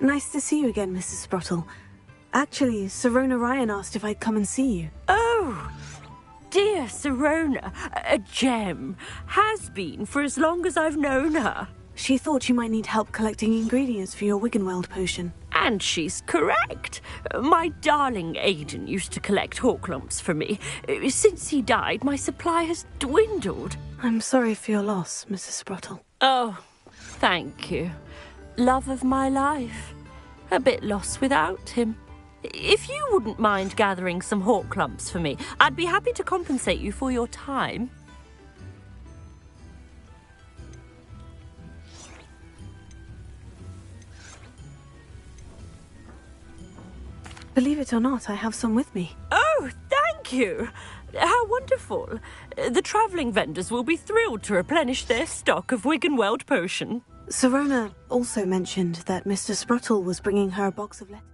Nice to see you again, Mrs. Sprottle. Actually, Sirona Ryan asked if I'd come and see you. Oh, dear Sirona, a gem. Has been for as long as I've known her. She thought you might need help collecting ingredients for your Wiggenweld potion. And she's correct. My darling Aidan used to collect hawk lumps for me. Since he died, my supply has dwindled. I'm sorry for your loss, Mrs. Sprottle. Oh, thank you. Love of my life. A bit lost without him. If you wouldn't mind gathering some hawk lumps for me, I'd be happy to compensate you for your time. Believe it or not, I have some with me. Oh, thank you. How wonderful. The travelling vendors will be thrilled to replenish their stock of Wiggenweld potion. Sirona also mentioned that Mr. Sprottle was bringing her a box of letters.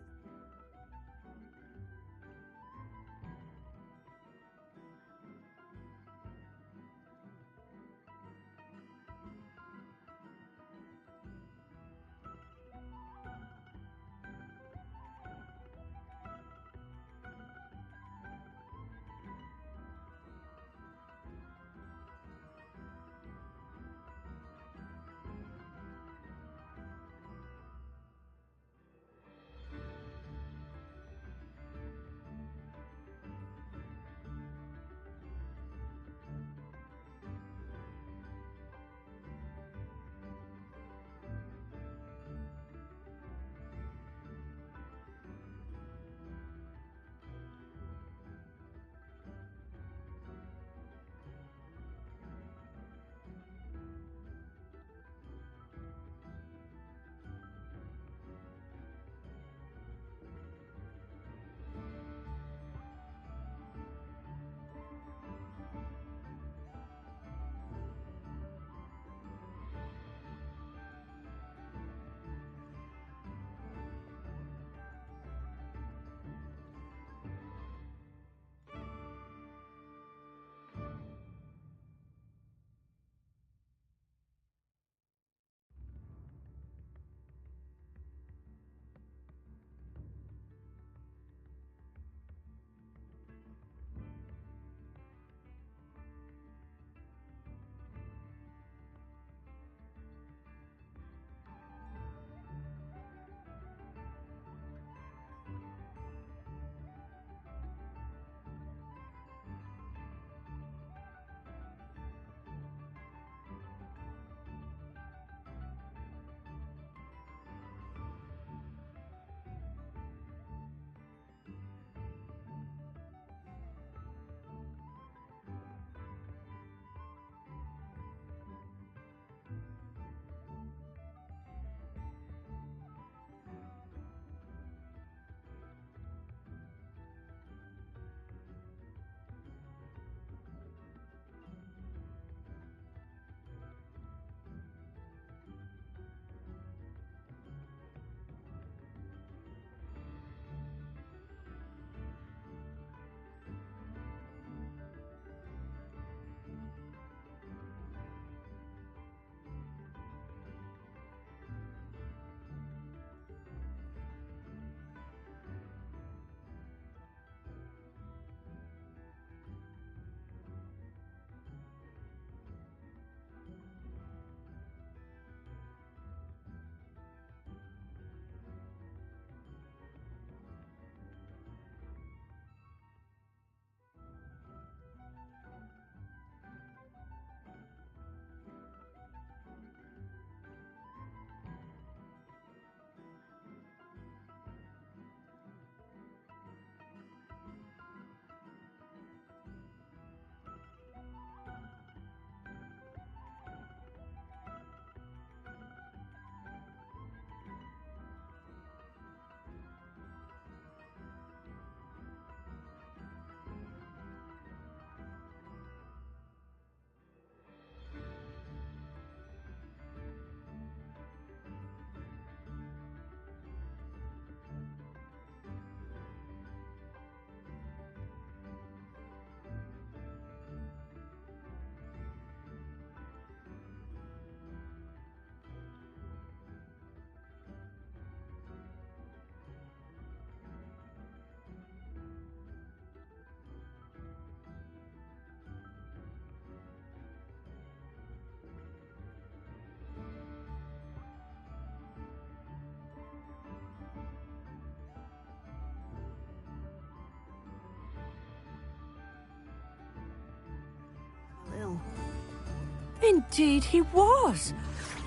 Indeed he was.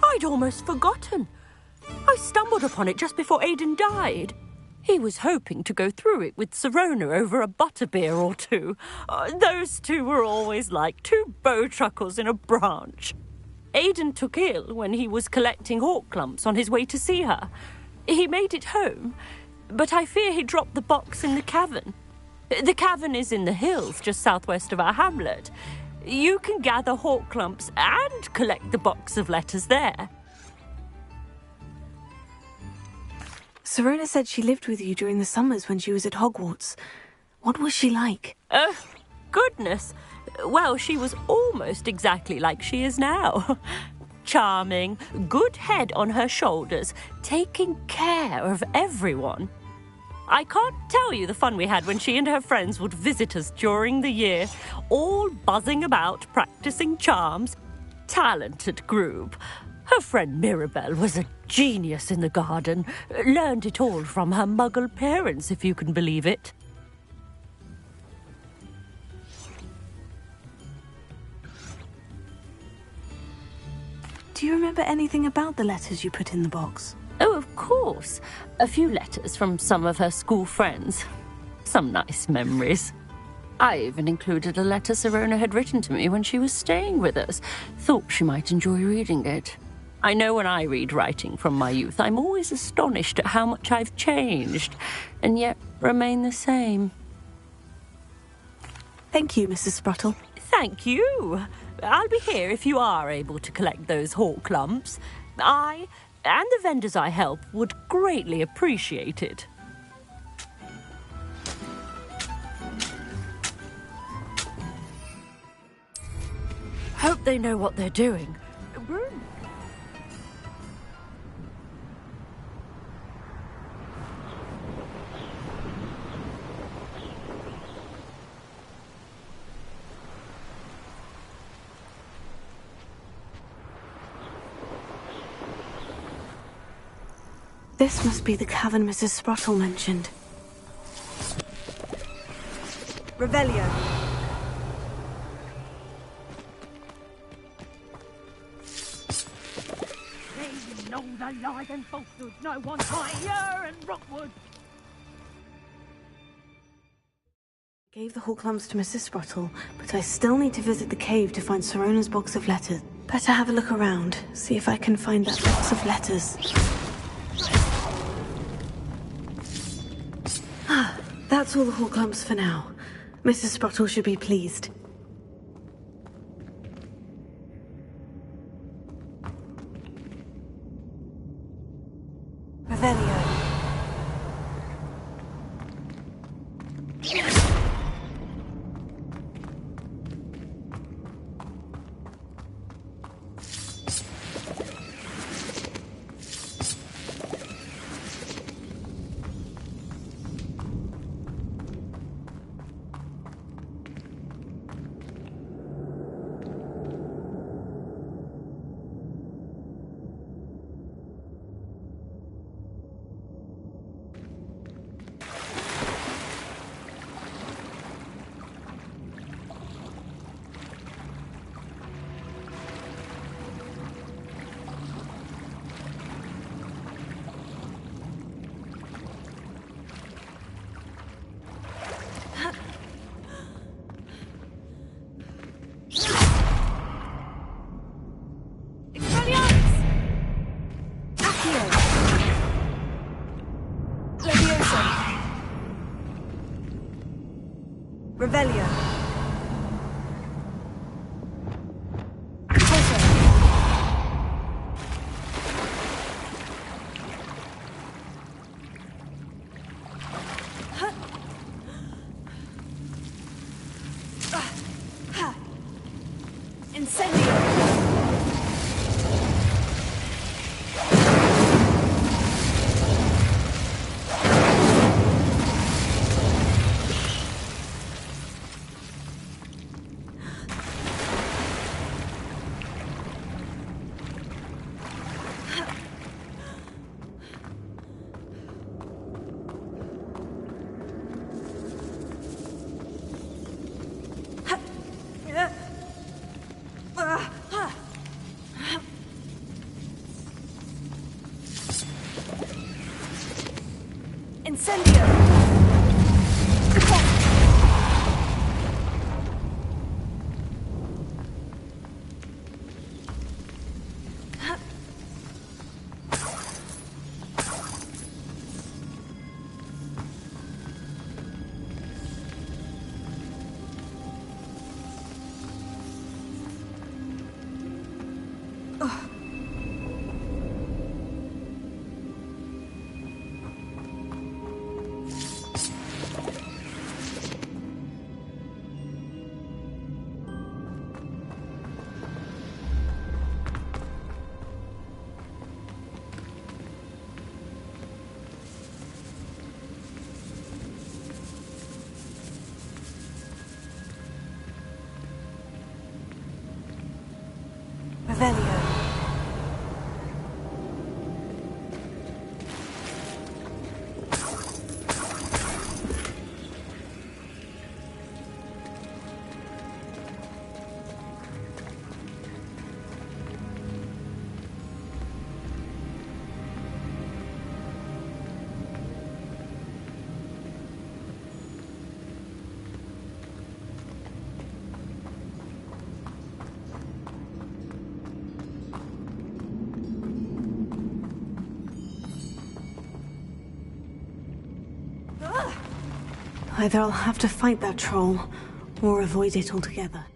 I'd almost forgotten. I stumbled upon it just before Aidan died. He was hoping to go through it with Sirona over a butterbeer or two. Those two were always like two bowtruckles in a branch. Aidan took ill when he was collecting hawk clumps on his way to see her. He made it home, but I fear he dropped the box in the cavern. The cavern is in the hills just southwest of our hamlet. You can gather hawk clumps and collect the box of letters there. Sirona said she lived with you during the summers when she was at Hogwarts. What was she like? Oh, goodness. Well, she was almost exactly like she is now. Charming, good head on her shoulders, taking care of everyone. I can't tell you the fun we had when she and her friends would visit us during the year, all buzzing about, practicing charms. Talented group. Her friend Mirabelle was a genius in the garden. Learned it all from her muggle parents, if you can believe it. Do you remember anything about the letters you put in the box? Oh, of course. A few letters from some of her school friends. Some nice memories. I even included a letter Sirona had written to me when she was staying with us. Thought she might enjoy reading it. I know when I read writing from my youth, I'm always astonished at how much I've changed, and yet remain the same. Thank you, Mrs. Spruttle. Thank you. I'll be here if you are able to collect those hawk clumps. I, and the vendors I help, would greatly appreciate it. Hope they know what they're doing. This must be the cavern Mrs. Spruttle mentioned. Revelio. They know the lies and falsehoods no one higher and Rockwood. I gave the Hawklums to Mrs. Spruttle, but I still need to visit the cave to find Sirona's box of letters. Better have a look around, see if I can find that box of letters. That's all the Hawklums for now. Mrs. Spruttle should be pleased. Revelio. Revelio. Incendio! Revelio. Either I'll have to fight that troll, or avoid it altogether.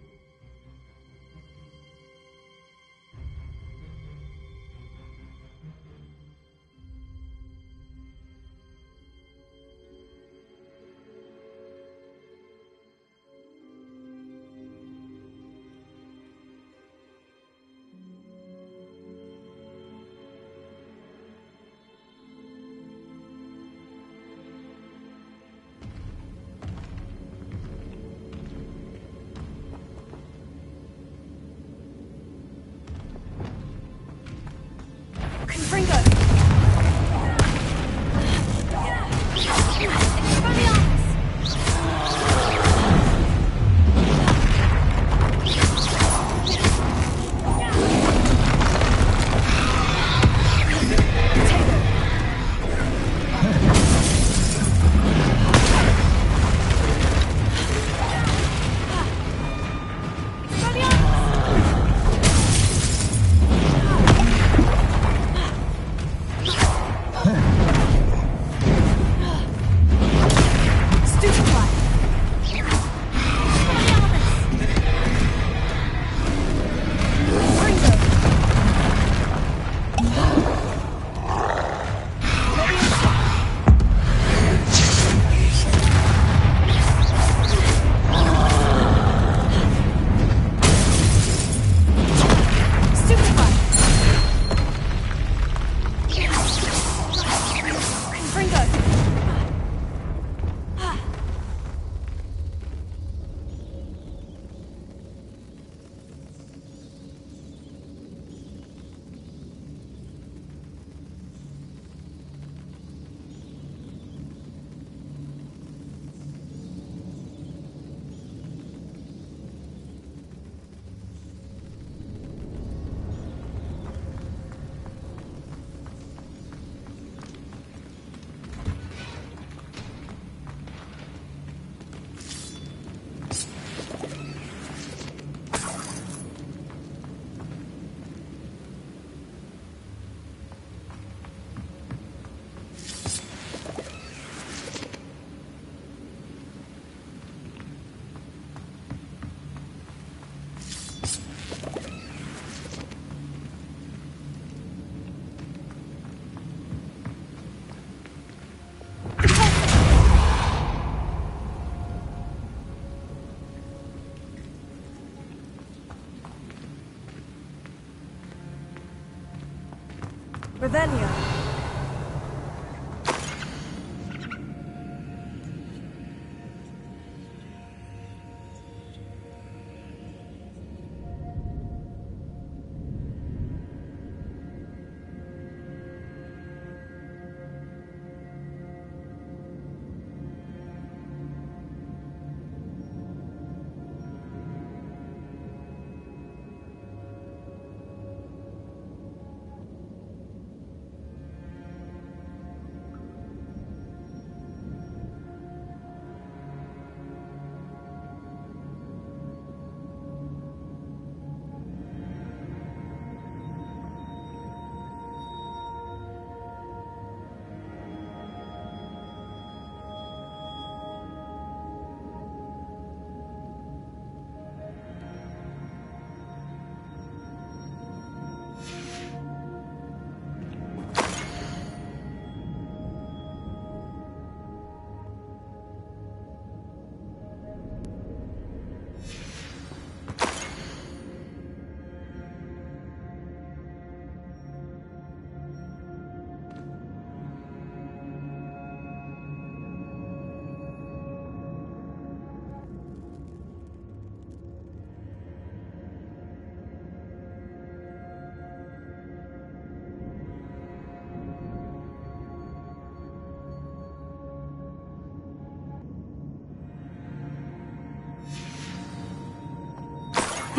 Revelio.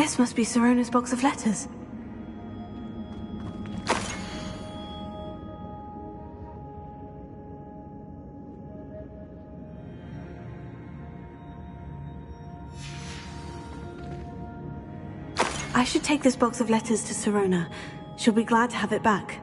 This must be Sirona's box of letters. I should take this box of letters to Sirona. She'll be glad to have it back.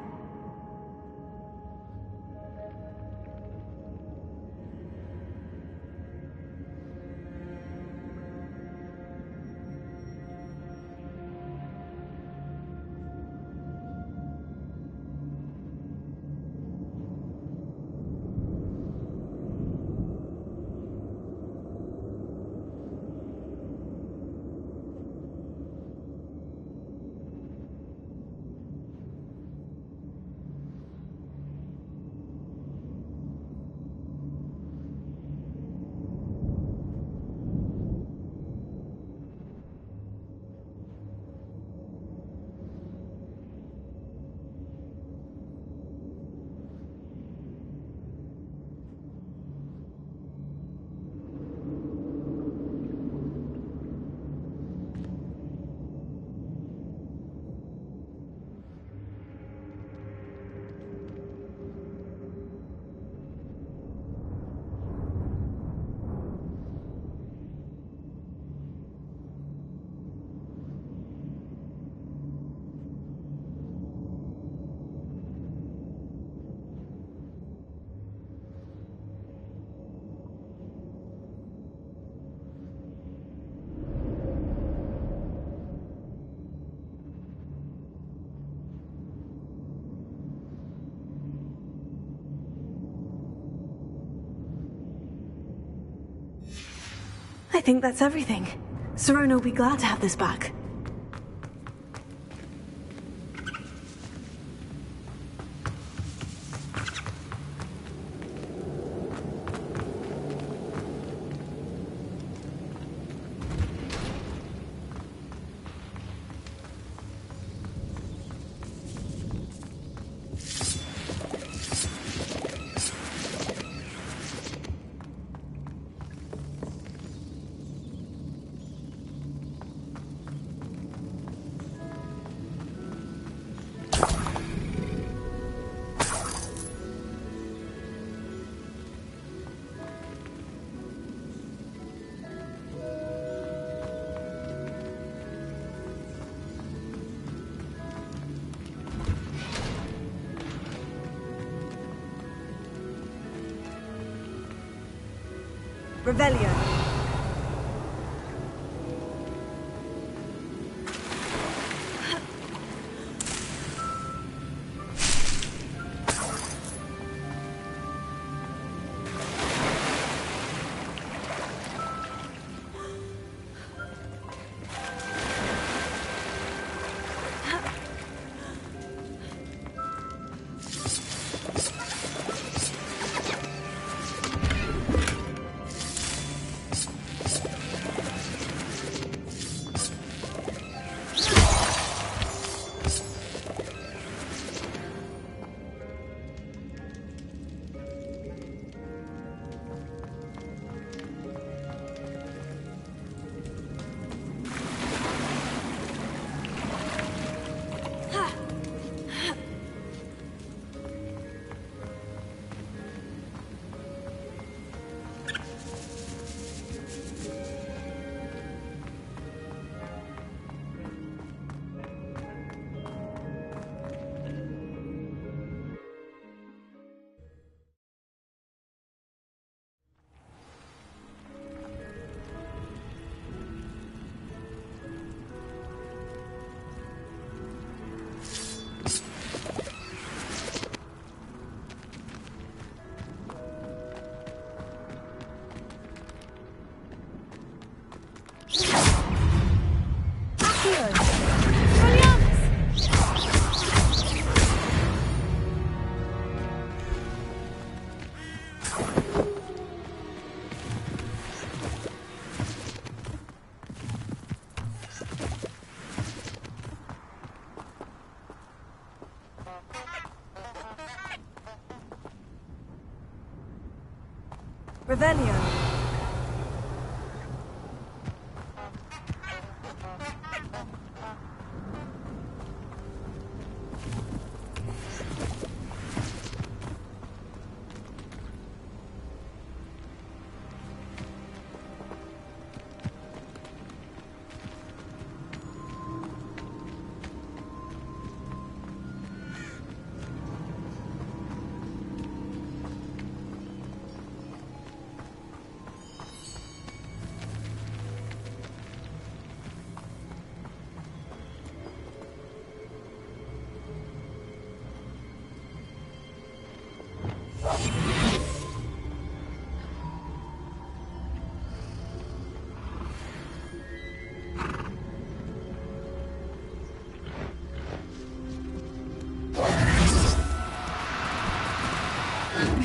I think that's everything. Sirona will be glad to have this back. Revelio. Revelio.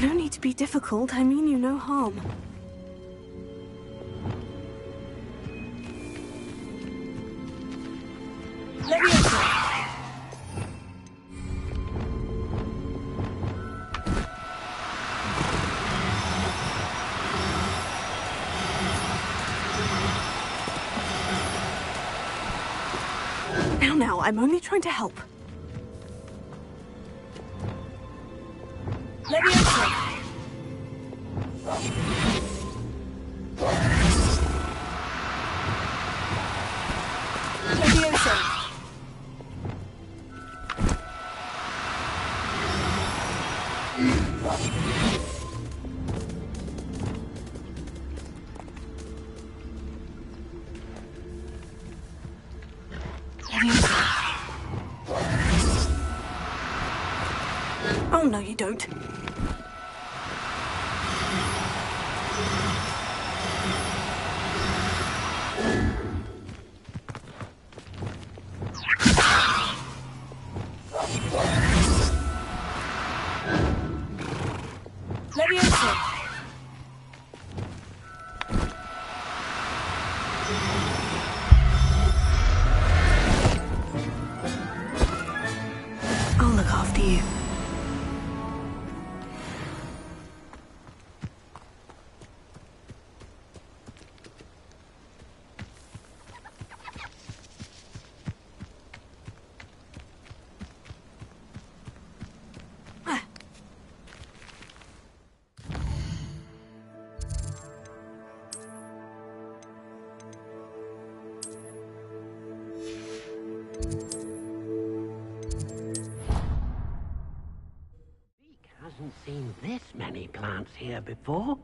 No need to be difficult. I mean you no harm. Now, I'm only trying to help. Oh, no, you don't. I'll look after you. Hasn't seen this many plants here before.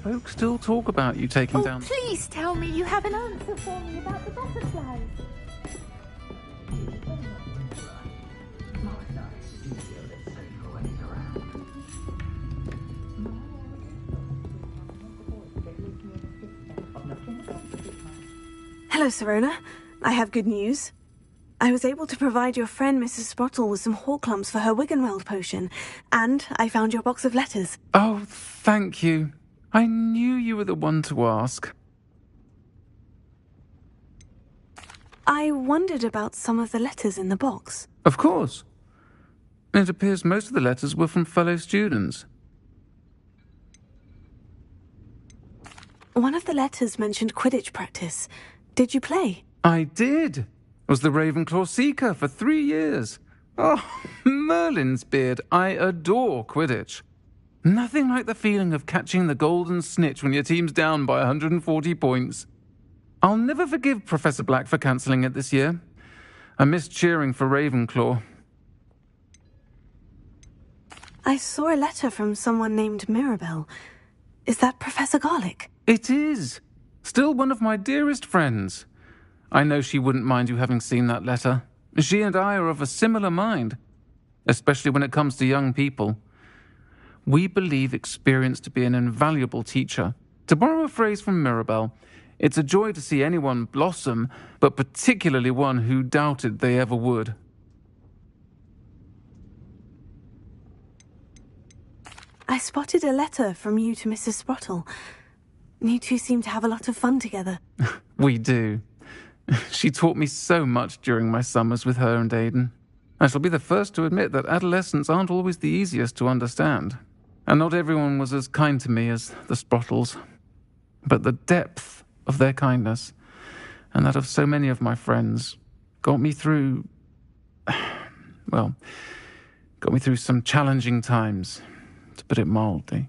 Folks still talk about you taking down... Please tell me you have an answer for me about the butterflies. Hello, Serona. I have good news. I was able to provide your friend Mrs. Sprottle with some Horklumps for her Wiggenweld potion, and I found your box of letters. Oh, thank you. I knew you were the one to ask. I wondered about some of the letters in the box. Of course. It appears most of the letters were from fellow students. One of the letters mentioned Quidditch practice. Did you play? I did. Was the Ravenclaw Seeker for 3 years. Oh, Merlin's beard. I adore Quidditch. Nothing like the feeling of catching the golden snitch when your team's down by 140 points. I'll never forgive Professor Black for cancelling it this year. I missed cheering for Ravenclaw. I saw a letter from someone named Mirabelle. Is that Professor Garlick? It is. Still one of my dearest friends. I know she wouldn't mind you having seen that letter. She and I are of a similar mind, especially when it comes to young people. We believe experience to be an invaluable teacher. To borrow a phrase from Mirabelle, it's a joy to see anyone blossom, but particularly one who doubted they ever would. I spotted a letter from you to Mrs. Sprottle. You two seem to have a lot of fun together. We do. She taught me so much during my summers with her and Aidan. I shall be the first to admit that adolescents aren't always the easiest to understand. And not everyone was as kind to me as the Sprottles. But the depth of their kindness, and that of so many of my friends, got me through... well, got me through some challenging times, to put it mildly.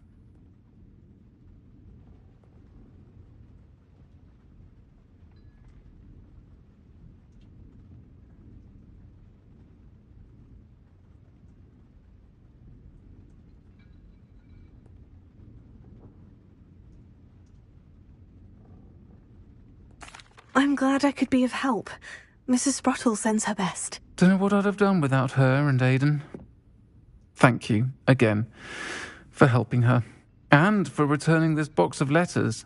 I'm glad I could be of help. Mrs. Sprottle sends her best. Don't know what I'd have done without her and Aidan. Thank you, again, for helping her, and for returning this box of letters.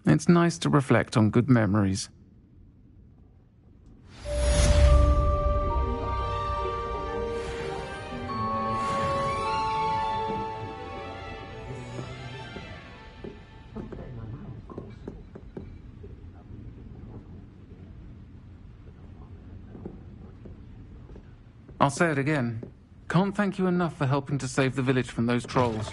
It's nice to reflect on good memories. I'll say it again. Can't thank you enough for helping to save the village from those trolls.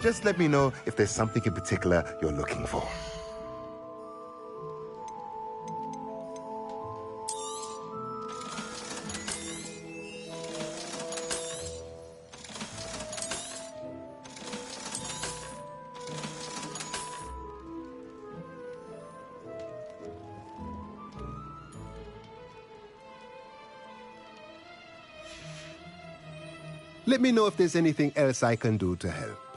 Just let me know if there's something in particular you're looking for. Let me know if there's anything else I can do to help.